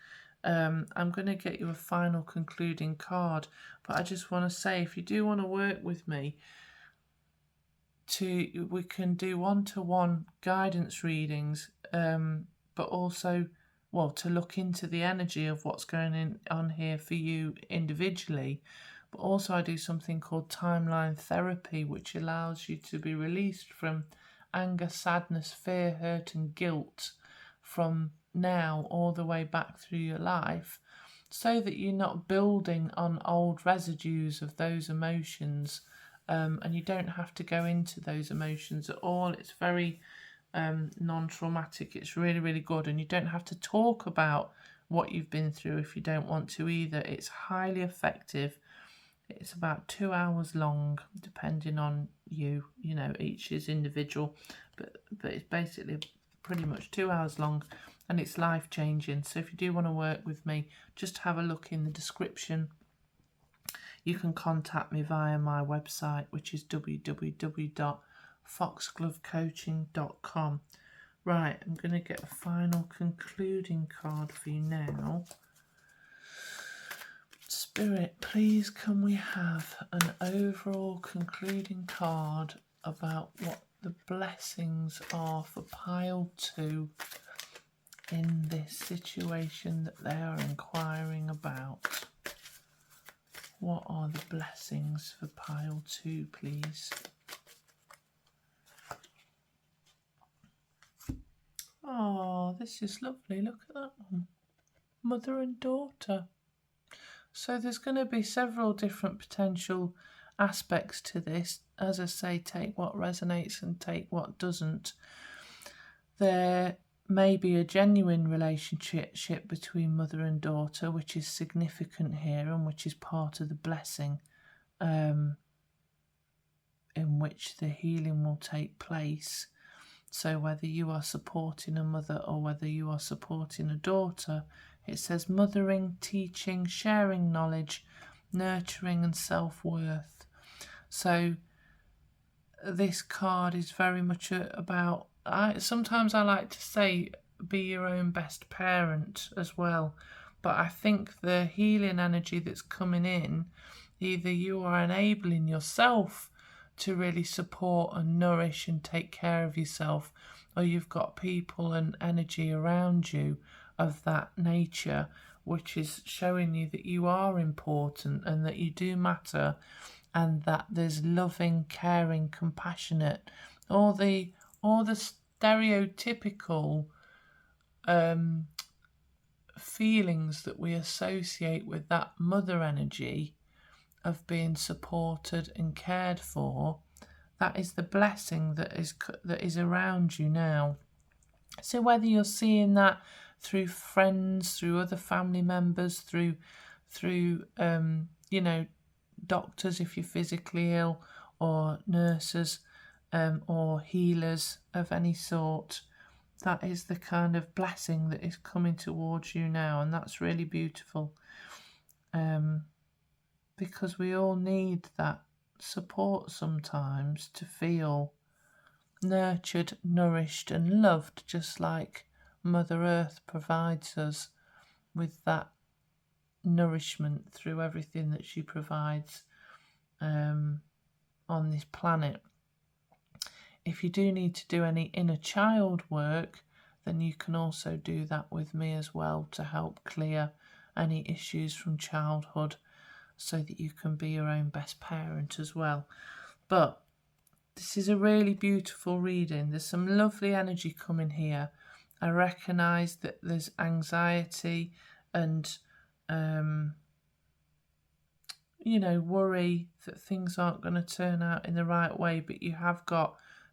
I'm going to get you a final concluding card, but I just want to say, if you do want to work with me, we can do one-to-one guidance readings, but also, to look into the energy of what's going on here for you individually. But also I do something called timeline therapy, which allows you to be released from anger, sadness, fear, hurt and guilt from now all the way back through your life, so that you're not building on old residues of those emotions, and you don't have to go into those emotions at all. It's very non-traumatic. It's really, really good, and you don't have to talk about what you've been through if you don't want to either. It's highly effective. It's about 2 hours long, depending on you. Each is individual, but it's basically pretty much 2 hours long, and it's life-changing. So if you do want to work with me, just have a look in the description. You can contact me via my website, which is www.foxglovecoaching.com. Right, I'm going to get a final concluding card for you now. Spirit, please can we have an overall concluding card about what the blessings are for pile 2 in this situation that they are inquiring about? What are the blessings for pile 2, please? Oh, this is lovely. Look at that one. Mother and daughter. So there's going to be several different potential aspects to this. As I say, take what resonates and take what doesn't. There may be a genuine relationship between mother and daughter, which is significant here and which is part of the blessing, in which the healing will take place. So whether you are supporting a mother or whether you are supporting a daughter, it says mothering, teaching, sharing knowledge, nurturing and self-worth. So this card is very much about, sometimes I like to say, be your own best parent as well. But I think the healing energy that's coming in, either you are enabling yourself to really support and nourish and take care of yourself, or you've got people and energy around you of that nature, which is showing you that you are important and that you do matter, and that there's loving, caring, compassionate, all the stereotypical feelings that we associate with that mother energy of being supported and cared for. That is the blessing that is around you now. So whether you're seeing that through friends, through other family members, through doctors if you're physically ill, or nurses, or healers of any sort, that is the kind of blessing that is coming towards you now, and that's really beautiful. Because we all need that support sometimes to feel nurtured, nourished and loved, just like Mother Earth provides us with that nourishment through everything that she provides on this planet. If you do need to do any inner child work, then you can also do that with me as well, to help clear any issues from childhood, so that you can be your own best parent as well. But this is a really beautiful reading. There's some lovely energy coming here. I recognise that there's anxiety and worry that things aren't going to turn out in the right way, but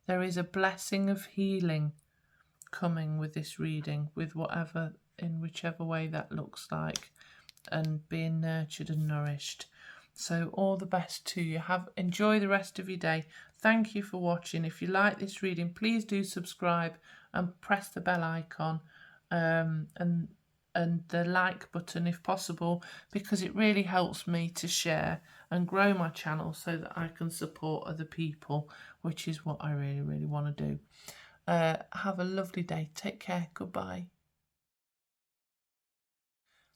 there is a blessing of healing coming with this reading, with whatever, in whichever way that looks like, and being nurtured and nourished. So all the best to you. Enjoy the rest of your day. Thank you for watching. If you like this reading, please do subscribe and press the bell icon and the like button if possible, because it really helps me to share and grow my channel so that I can support other people, which is what I really, really want to do. Have a lovely day. Take care. Goodbye.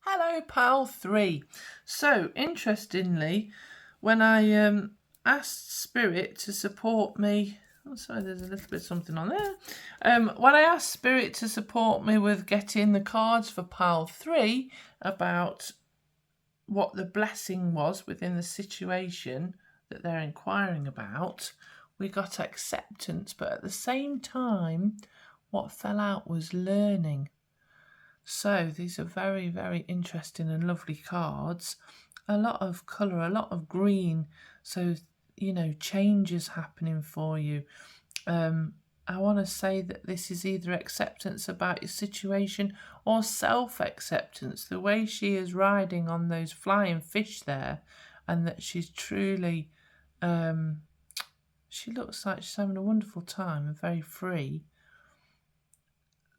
Hello, pile 3. So, interestingly, when I asked Spirit to support me... Oh, sorry, there's a little bit of something on there. When I asked Spirit to support me with getting the cards for pile 3 about what the blessing was within the situation that they're inquiring about, we got acceptance, but at the same time, what fell out was learning. So these are very, very interesting and lovely cards. A lot of colour, a lot of green. So, you know, changes happening for you. I want to say that this is either acceptance about your situation or self-acceptance. The way she is riding on those flying fish there, and that she's truly, she looks like she's having a wonderful time and very free.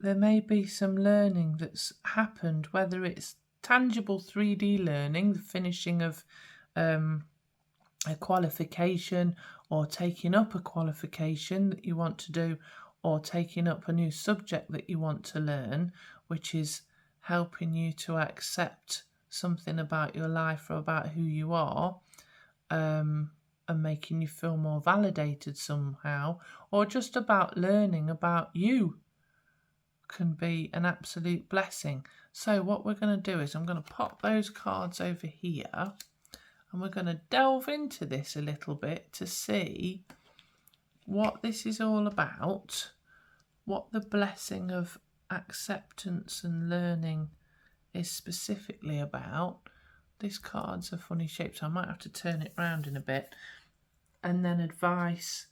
There may be some learning that's happened, whether it's tangible 3D learning, the finishing of a qualification, or taking up a qualification that you want to do, or taking up a new subject that you want to learn, which is helping you to accept something about your life or about who you are, and making you feel more validated somehow, or just about learning about you. Can be an absolute blessing. So what we're going to do is I'm going to pop those cards over here, and we're going to delve into this a little bit to see what this is all about, what the blessing of acceptance and learning is specifically about. This card's a funny shape, so I might have to turn it round in a bit, and then advice,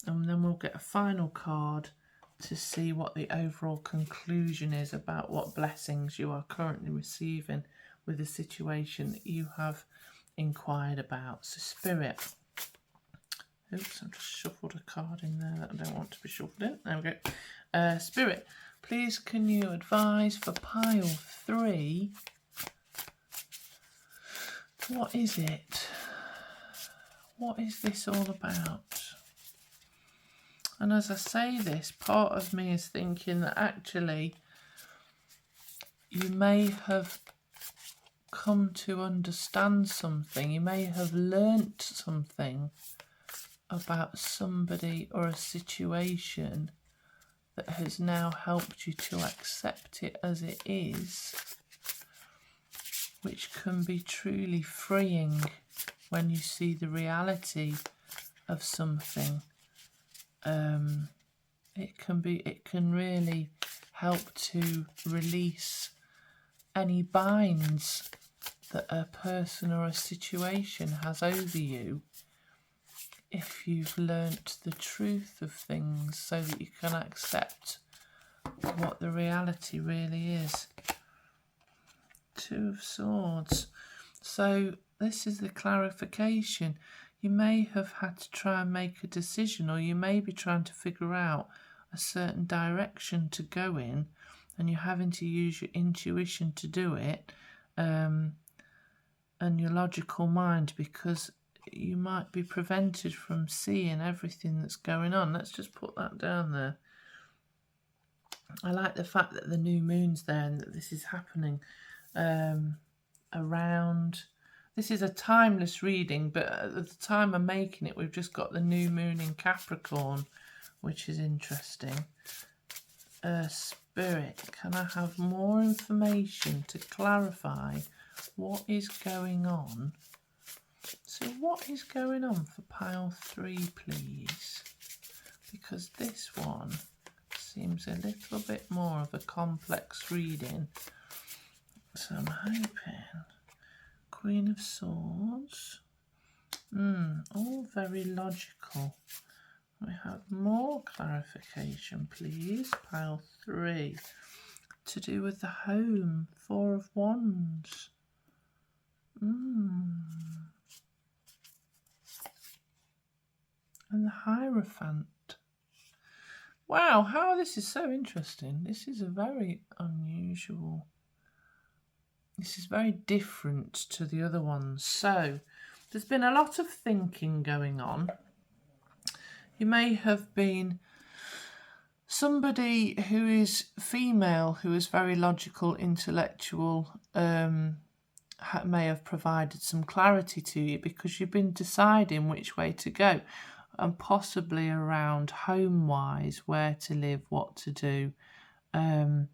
and then we'll get a final card to see what the overall conclusion is about what blessings you are currently receiving with the situation that you have inquired about. So Spirit, oops, I've just shuffled a card in there that I don't want to be shuffled in. There we go. Spirit, please can you advise for pile 3, what is it? What is this all about? And as I say this, part of me is thinking that actually you may have come to understand something. You may have learnt something about somebody or a situation that has now helped you to accept it as it is, which can be truly freeing when you see the reality of something. It can really help to release any binds that a person or a situation has over you, if you've learnt the truth of things so that you can accept what the reality really is. 2 of Swords. So this is the clarification. You may have had to try and make a decision, or you may be trying to figure out a certain direction to go in, and you're having to use your intuition to do it, and your logical mind, because you might be prevented from seeing everything that's going on. Let's just put that down there. I like the fact that the new moon's there and that this is happening around... This is a timeless reading, but at the time I'm making it, we've just got the new moon in Capricorn, which is interesting. Spirit, can I have more information to clarify what is going on? So what is going on for pile 3, please? Because this one seems a little bit more of a complex reading. So I'm hoping... Queen of Swords. All very logical. We have more clarification, please. Pile 3. To do with the home. 4 of Wands. And the Hierophant. Wow, how this is so interesting. This is a very unusual. This is very different to the other ones. So, there's been a lot of thinking going on. You may have been somebody who is female, who is very logical, intellectual, may have provided some clarity to you because you've been deciding which way to go, and possibly around home-wise, where to live, what to do. I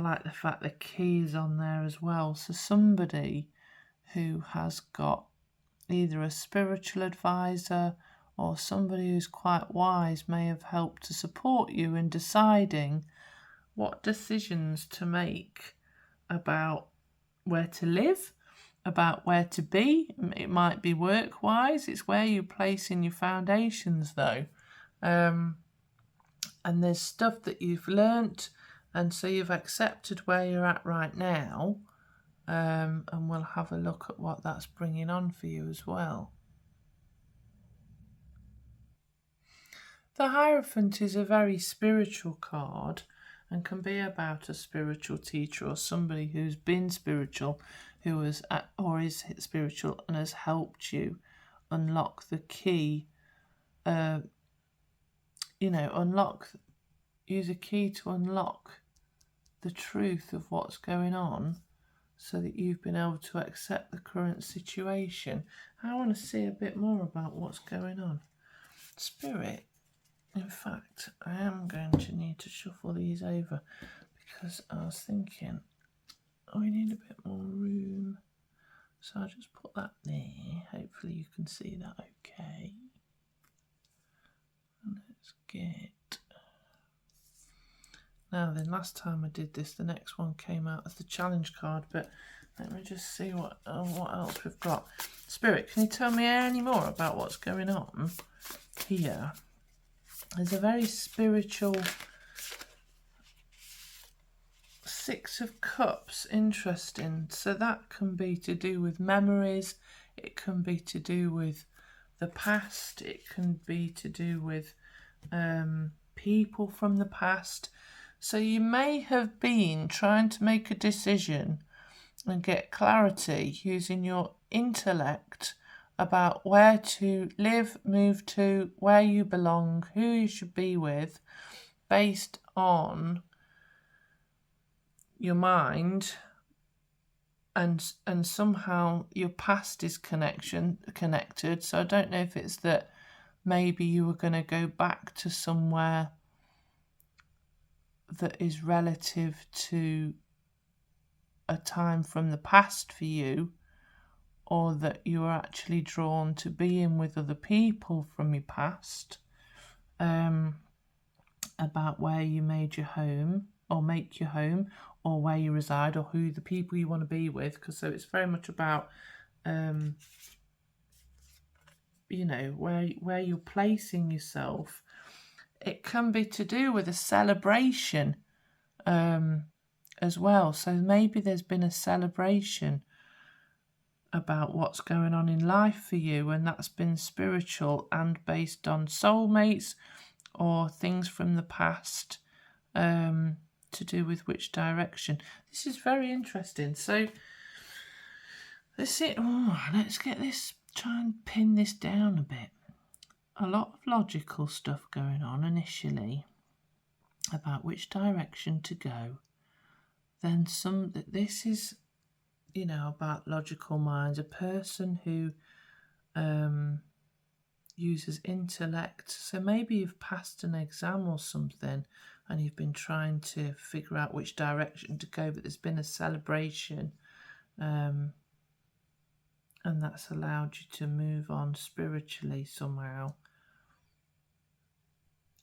like the fact the key is on there as well. So somebody who has got either a spiritual advisor or somebody who's quite wise may have helped to support you in deciding what decisions to make about where to live, about where to be. It might be work-wise. It's where you place in your foundations, though. And there's stuff that you've learnt, and so you've accepted where you're at right now. And we'll have a look at what that's bringing on for you as well. The Hierophant is a very spiritual card and can be about a spiritual teacher or somebody who's been spiritual, who is or is spiritual and has helped you unlock the key. Use a key to unlock the truth of what's going on, so that you've been able to accept the current situation. I want to see a bit more about what's going on. Spirit, in fact, I am going to need to shuffle these over because I was thinking, we need a bit more room. So I'll just put that there. Hopefully you can see that okay. And let's get... Now then, last time I did this, the next one came out as the challenge card, but let me just see what else we've got. Spirit, can you tell me any more about what's going on here? There's a very spiritual Six of Cups, interesting. So that can be to do with memories, it can be to do with the past, it can be to do with people from the past. So you may have been trying to make a decision and get clarity using your intellect about where to live, move to, where you belong, who you should be with, based on your mind, and somehow your past is connected. So I don't know if it's that maybe you were going to go back to somewhere that is relative to a time from the past for you, or that you are actually drawn to being with other people from your past, about where you made your home or make your home, or where you reside, or who the people you want to be with. Because so it's very much about where you're placing yourself. It can be to do with a celebration as well. So maybe there's been a celebration about what's going on in life for you, and that's been spiritual and based on soulmates or things from the past, to do with which direction. This is very interesting. So let's get this, try and pin this down a bit. A lot of logical stuff going on initially about which direction to go. Then this is, about logical minds, a person who uses intellect. So maybe you've passed an exam or something and you've been trying to figure out which direction to go, but there's been a celebration, and that's allowed you to move on spiritually somehow.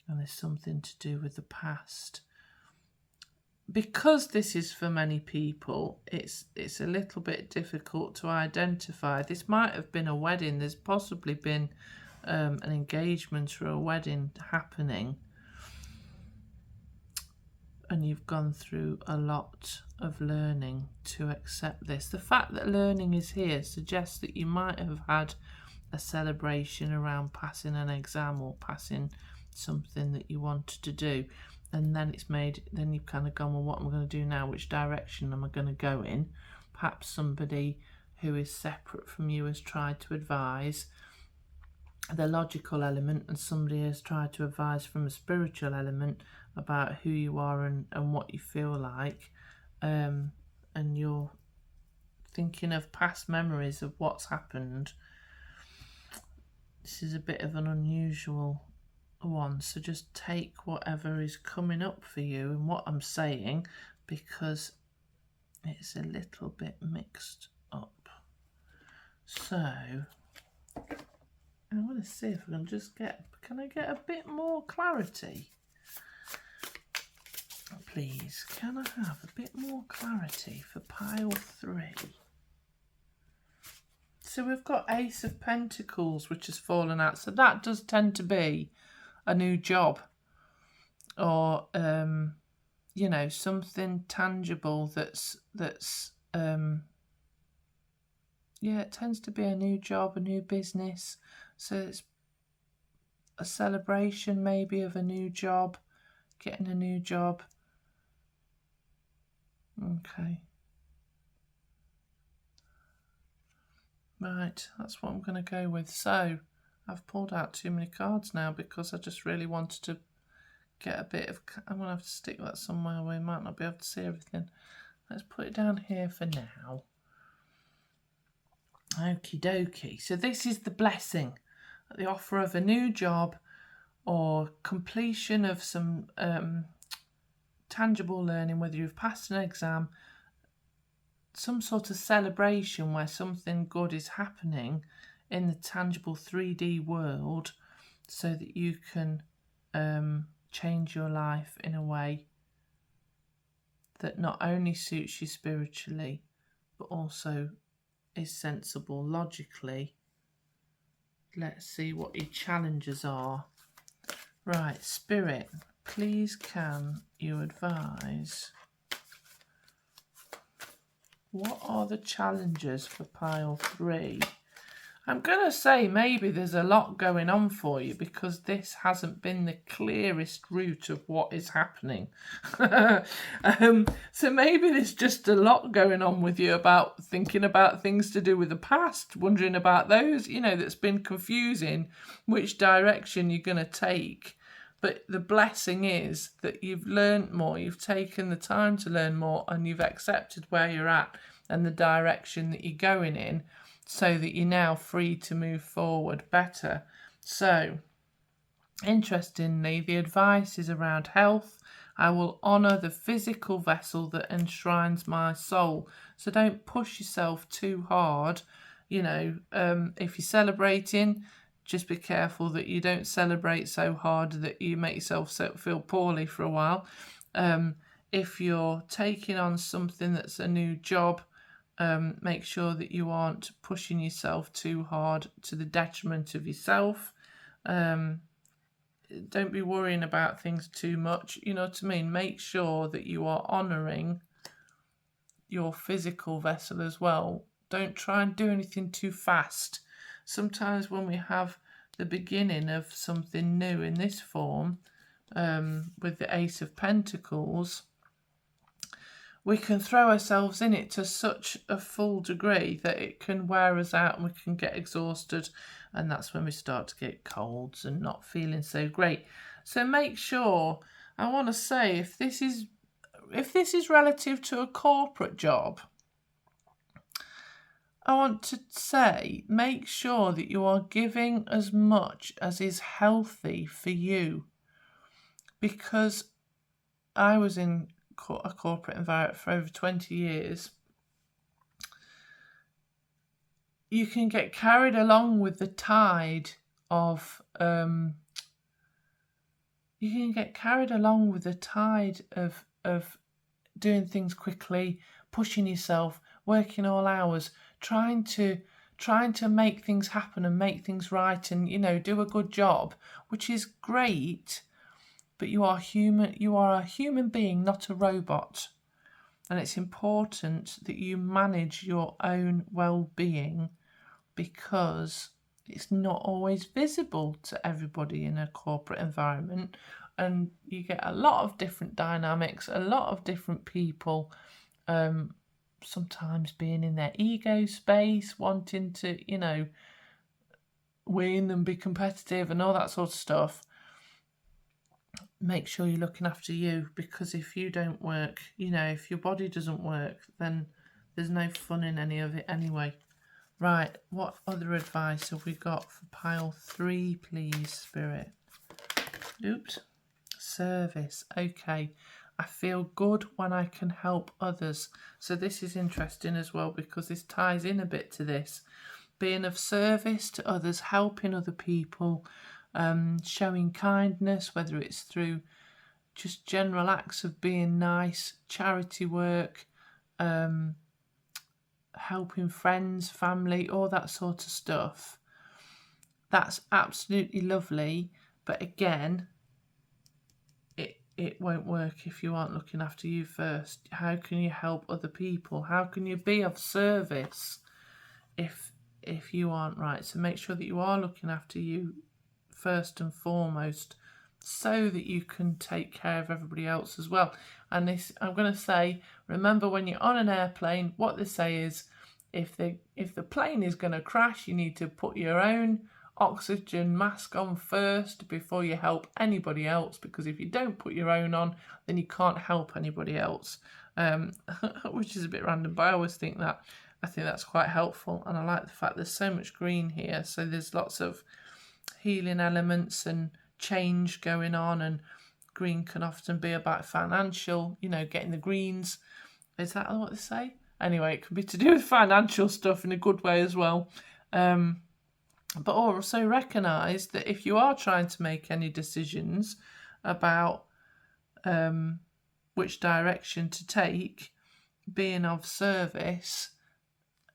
And there's something to do with the past. Because this is for many people, it's a little bit difficult to identify. This might have been a wedding. There's possibly been an engagement or a wedding happening, and you've gone through a lot of learning to accept this. The fact that learning is here suggests that you might have had a celebration around passing an exam or passing something that you wanted to do, and then then you've kind of gone, well, what am I going to do now? Which direction am I going to go in? Perhaps somebody who is separate from you has tried to advise the logical element, and somebody has tried to advise from a spiritual element about who you are and what you feel like, and you're thinking of past memories of what's happened. This is a bit of an unusual one, so just take whatever is coming up for you and what I'm saying, because it's a little bit mixed up. So I'm going to see if I can just can I get a bit more clarity? Please, can I have a bit more clarity for pile 3? So we've got Ace of Pentacles, which has fallen out. So that does tend to be a new job, or you know, something tangible that's yeah, it tends to be a new job, a new business. So it's a celebration maybe of a new job, getting a new job. Okay. Right, that's what I'm going to go with. So I've pulled out too many cards now because I just really wanted to get a bit of... I'm going to have to stick that somewhere where we might not be able to see everything. Let's put it down here for now. Okie dokie. So this is the blessing, the offer of a new job or completion of some tangible learning, whether you've passed an exam, some sort of celebration where something good is happening in the tangible 3D world, so that you can change your life in a way that not only suits you spiritually, but also is sensible logically. Let's see what your challenges are. Right, Spirit, please can you advise what are the challenges for pile 3? I'm going to say maybe there's a lot going on for you because this hasn't been the clearest route of what is happening. So maybe there's just a lot going on with you about thinking about things to do with the past, wondering about those, you know, that's been confusing which direction you're going to take. But the blessing is that you've learned more, you've taken the time to learn more, and you've accepted where you're at and the direction that you're going in, so that you're now free to move forward better. So, interestingly, the advice is around health. I will honour the physical vessel that enshrines my soul. So don't push yourself too hard. You know, if you're celebrating, just be careful that you don't celebrate so hard that you make yourself feel poorly for a while. If you're taking on something that's a new job, make sure that you aren't pushing yourself too hard to the detriment of yourself. Don't be worrying about things too much. You know what I mean? Make sure that you are honouring your physical vessel as well. Don't try and do anything too fast. Sometimes when we have the beginning of something new in this form, with the Ace of Pentacles, we can throw ourselves in it to such a full degree that it can wear us out and we can get exhausted, and that's when we start to get colds and not feeling so great. So make sure, I want to say, if this is relative to a corporate job, I want to say, make sure that you are giving as much as is healthy for you, because I was in a corporate environment for over 20 years. You can get carried along with the tide of doing things quickly, pushing yourself, working all hours, trying to trying to make things happen and make things right and, you know, do a good job, which is great, but you are human. You are a human being, not a robot. And it's important that you manage your own well-being, because it's not always visible to everybody in a corporate environment, and you get a lot of different dynamics, a lot of different people, sometimes being in their ego space, wanting to, you know, win and be competitive and all that sort of stuff. Make sure you're looking after you, because if you don't work, you know, if your body doesn't work, then there's no fun in any of it anyway. Right, what other advice have we got for pile 3, please, Spirit? Oops. Service. Okay. I feel good when I can help others. So this is interesting as well, because this ties in a bit to this. Being of service to others, helping other people, showing kindness, whether it's through just general acts of being nice, charity work, helping friends, family, all that sort of stuff. That's absolutely lovely. But again, it won't work if you aren't looking after you first. How can you help other people? How can you be of service if you aren't right? So make sure that you are looking after you first and foremost, so that you can take care of everybody else as well. And this, I'm going to say, remember when you're on an airplane, what they say is, if the plane is going to crash, you need to put your own oxygen mask on first before you help anybody else, because if you don't put your own on, then you can't help anybody else, which is a bit random, but I always think that. I think that's quite helpful, and I like the fact there's so much green here, so there's lots of healing elements and change going on, and green can often be about financial, you know, getting the greens. Is that what they say? Anyway, it can be to do with financial stuff in a good way as well. But also recognise that if you are trying to make any decisions about which direction to take, being of service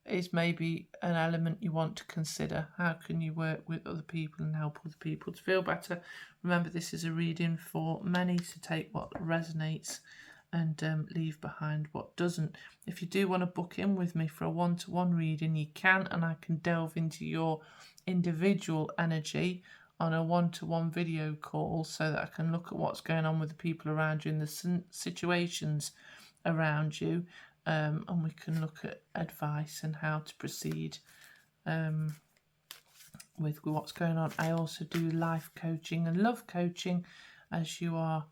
is maybe an element you want to consider. How can you work with other people and help other people to feel better? Remember, this is a reading for many, to take what resonates and leave behind what doesn't. If you do want to book in with me for a one-to-one reading, you can, and I can delve into your individual energy on a one-to-one video call, so that I can look at what's going on with the people around you and the situations around you, and we can look at advice and how to proceed with what's going on. I also do life coaching and love coaching, as you are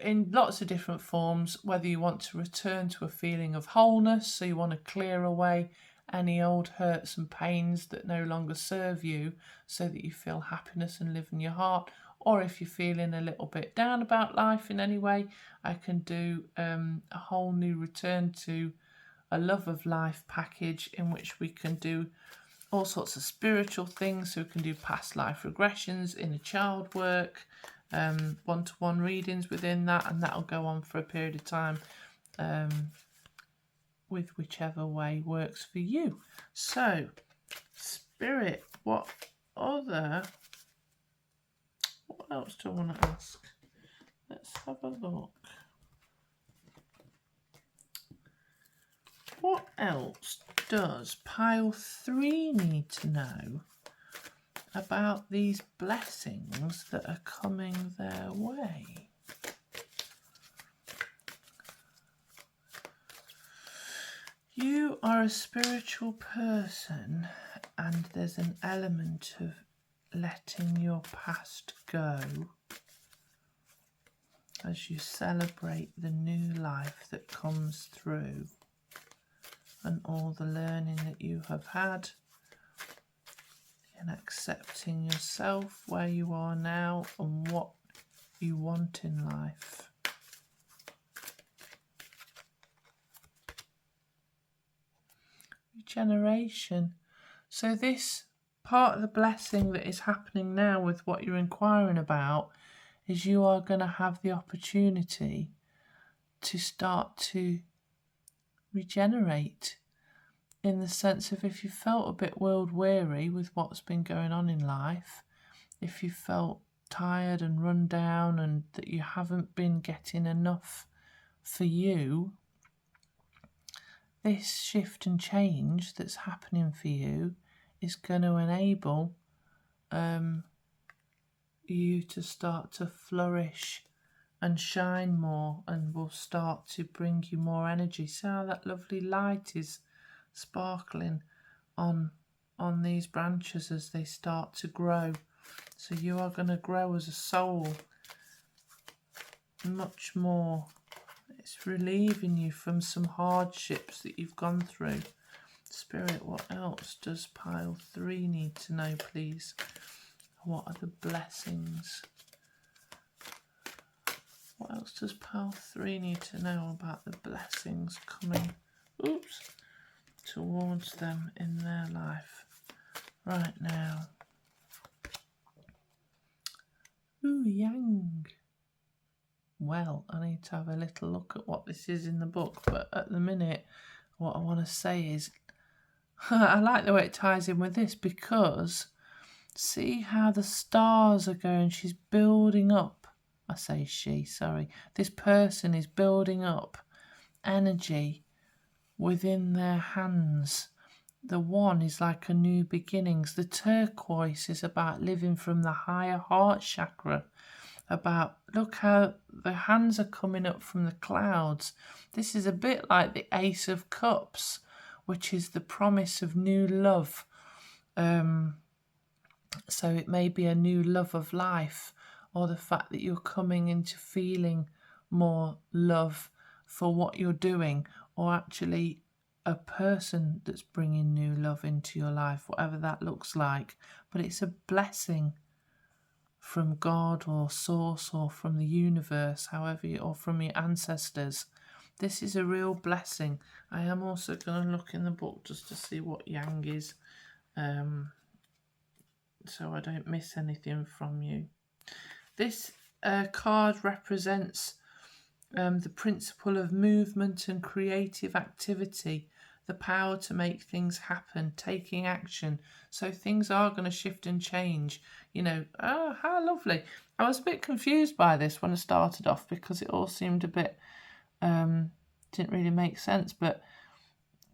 in lots of different forms, whether you want to return to a feeling of wholeness, so you want to clear away any old hurts and pains that no longer serve you, so that you feel happiness and live in your heart. Or if you're feeling a little bit down about life in any way, I can do a whole new return to a love of life package, in which we can do all sorts of spiritual things. So we can do past life regressions, inner child work, one-to-one readings within that, and that'll go on for a period of time, with whichever way works for you. So, Spirit, what else do I want to ask? Let's have a look. What else does pile 3 need to know about these blessings that are coming their way? You are a spiritual person, and there's an element of letting your past go as you celebrate the new life that comes through, and all the learning that you have had, and accepting yourself where you are now and what you want in life. Regeneration. So this part of the blessing that is happening now with what you're inquiring about is you are going to have the opportunity to start to regenerate. in the sense of if you felt a bit world weary with what's been going on in life, if you felt tired and run down and that you haven't been getting enough for you, this shift and change that's happening for you is going to enable you to start to flourish and shine more, and will start to bring you more energy. See how that lovely light is sparkling on these branches as they start to grow. So you are going to grow as a soul much more. It's relieving you from some hardships that you've gone through. Spirit, what else does pile 3 need to know, please? What are the blessings? What else does pile 3 need to know about the blessings coming towards them in their life right now? Ooh, yang. Well, I need to have a little look at what this is in the book, but at the minute, what I want to say is, I like the way it ties in with this, because see how the stars are going. She's building up. I say she, sorry. This person is building up energy within their hands. The one is like a new beginnings. The turquoise is about living from the higher heart chakra. About, look how the hands are coming up from the clouds. This is a bit like the Ace of Cups, which is the promise of new love. So it may be a new love of life, or the fact that you're coming into feeling more love for what you're doing, or actually a person that's bringing new love into your life, whatever that looks like. But it's a blessing from God or source or from the universe, however, or from your ancestors. This is a real blessing. I am also going to look in the book just to see what yang is, so I don't miss anything from you. This card represents the principle of movement and creative activity, the power to make things happen, taking action. So things are going to shift and change. You know, oh, how lovely. I was a bit confused by this when I started off, because it all seemed a bit, didn't really make sense. But,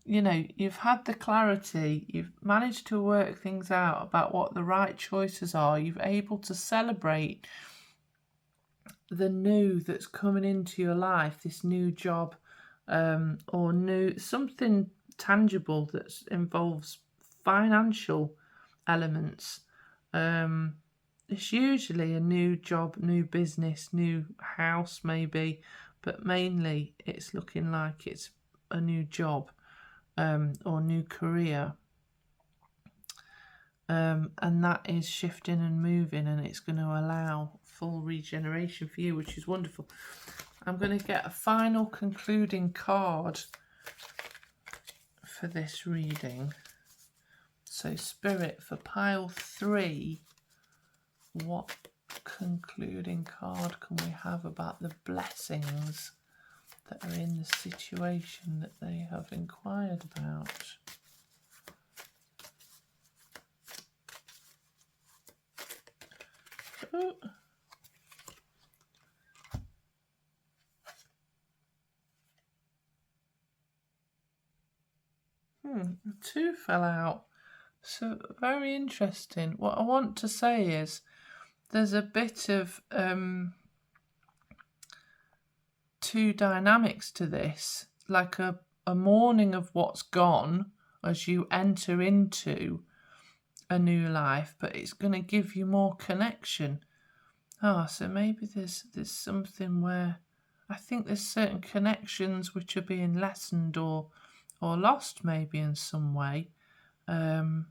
you know, you've had the clarity, you've managed to work things out about what the right choices are. You've able to celebrate the new that's coming into your life, this new job, or new something tangible that involves financial elements. It's usually a new job, new business, new house maybe, but mainly it's looking like it's a new job or new career. And that is shifting and moving, and it's going to allow full regeneration for you, which is wonderful. I'm going to get a final concluding card for this reading. So Spirit, for pile 3, what concluding card can we have about the blessings that are in the situation that they have inquired about? Ooh. 2 fell out. So very interesting. What I want to say is there's a bit of 2 dynamics to this, like a mourning of what's gone as you enter into a new life, but it's going to give you more connection. So maybe there's something where I think there's certain connections which are being lessened or lost maybe in some way. But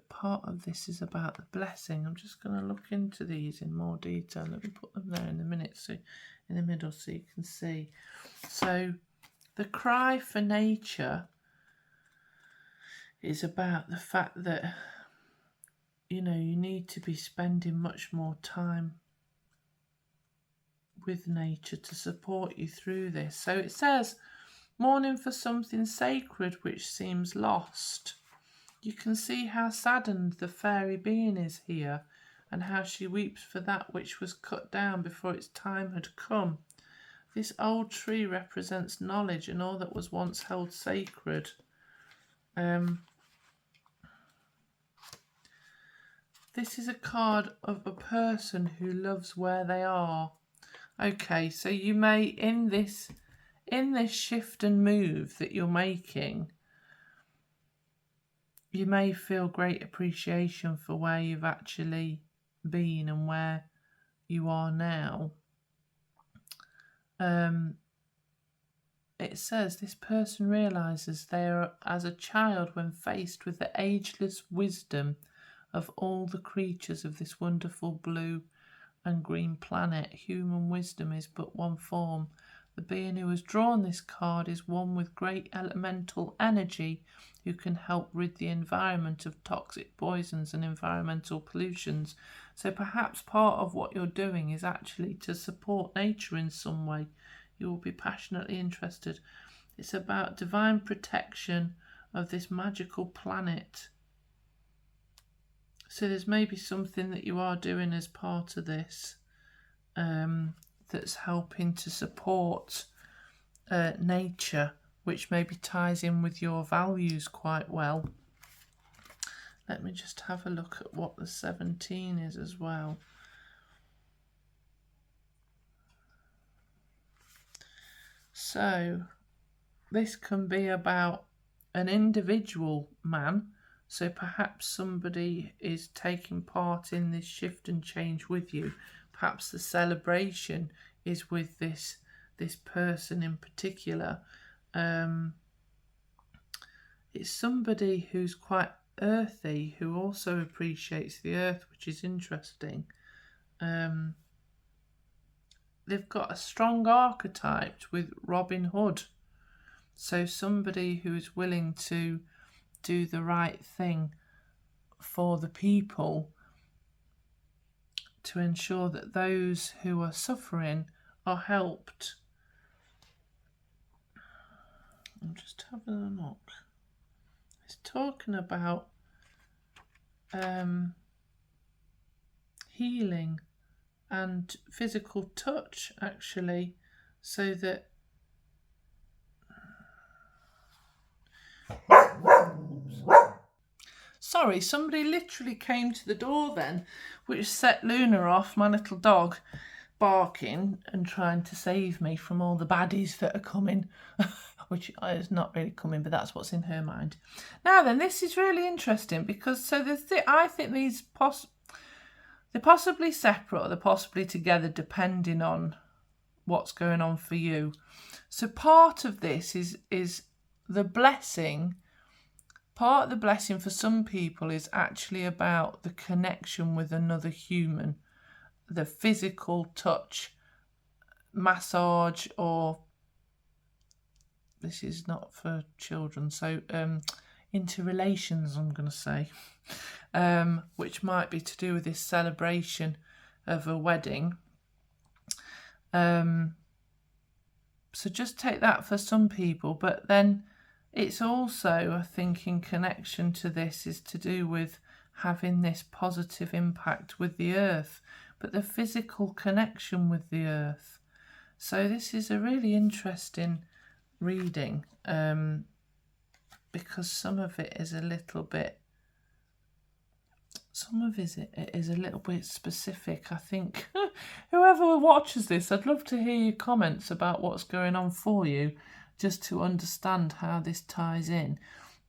part of this is about the blessing. I'm just going to look into these in more detail. Let me put them there in the middle so you can see. So the cry for nature is about the fact that, you know, you need to be spending much more time with nature to support you through this. So it says mourning for something sacred which seems lost. You can see how saddened the fairy being is here, and how she weeps for that which was cut down before its time had come. This old tree represents knowledge and all that was once held sacred. This is a card of a person who loves where they are. Okay, so you may, in this shift and move that you're making, you may feel great appreciation for where you've actually been and where you are now. It says this person realises they are as a child when faced with the ageless wisdom of all the creatures of this wonderful blue and green planet. Human wisdom is but one form. The being who has drawn this card is one with great elemental energy who can help rid the environment of toxic poisons and environmental pollutions. So perhaps part of what you're doing is actually to support nature in some way. You will be passionately interested. It's about divine protection of this magical planet. So there's maybe something that you are doing as part of this that's helping to support nature, which maybe ties in with your values quite well. Let me just have a look at what the 17 is as well. So this can be about an individual man. So perhaps somebody is taking part in this shift and change with you. Perhaps the celebration is with this person in particular. It's somebody who's quite earthy, who also appreciates the earth, which is interesting. They've got a strong archetype with Robin Hood. So somebody who is willing to do the right thing for the people to ensure that those who are suffering are helped. I'm just having a look. It's talking about healing and physical touch, actually, so that sorry, somebody literally came to the door then, which set Luna off, my little dog, barking and trying to save me from all the baddies that are coming, which is not really coming, but that's what's in her mind. Now then, this is really interesting because I think these they're possibly separate or they're possibly together depending on what's going on for you. So part of this is the blessing. Part of the blessing for some people is actually about the connection with another human, the physical touch, massage, or this is not for children, so interrelations, I'm going to say, which might be to do with this celebration of a wedding. So just take that for some people, but then it's also, I think, in connection to this is to do with having this positive impact with the earth, but the physical connection with the earth. So this is a really interesting reading because some of it is a little bit specific. I think whoever watches this, I'd love to hear your comments about what's going on for you, just to understand how this ties in,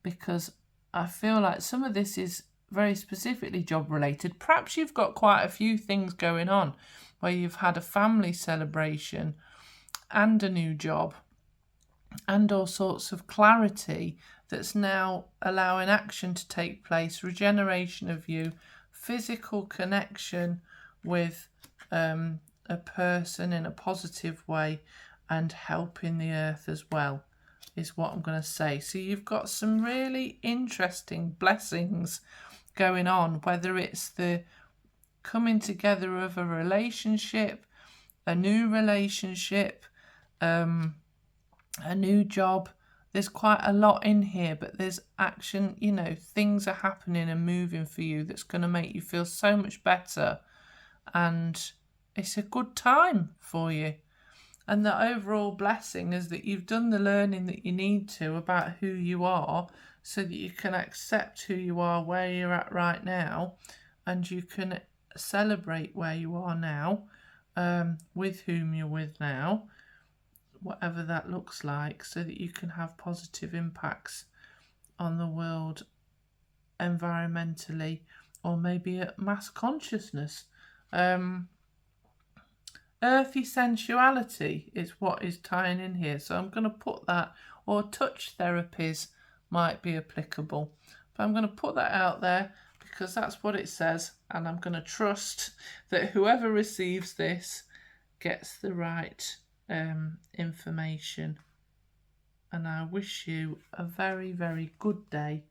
because I feel like some of this is very specifically job related. Perhaps you've got quite a few things going on where you've had a family celebration and a new job and all sorts of clarity that's now allowing action to take place, regeneration of you, physical connection with a person in a positive way, and helping the earth as well, is what I'm going to say. So you've got some really interesting blessings going on, whether it's the coming together of a relationship, a new relationship, a new job. There's quite a lot in here, but there's action, you know, things are happening and moving for you that's going to make you feel so much better, and it's a good time for you. And the overall blessing is that you've done the learning that you need to about who you are, so that you can accept who you are where you're at right now, and you can celebrate where you are now, with whom you're with now, whatever that looks like, so that you can have positive impacts on the world environmentally, or maybe at mass consciousness. Earthy sensuality is what is tying in here, so I'm going to put that, or touch therapies might be applicable, but I'm going to put that out there because that's what it says, and I'm going to trust that whoever receives this gets the right information. And I wish you a very, very good day.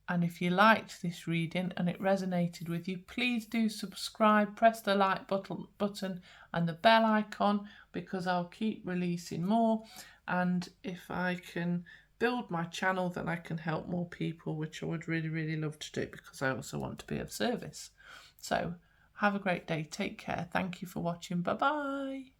And if you liked this reading and it resonated with you, please do subscribe, press the like button and the bell icon, because I'll keep releasing more. And if I can build my channel, then I can help more people, which I would really, really love to do, because I also want to be of service. So have a great day. Take care. Thank you for watching. Bye-bye.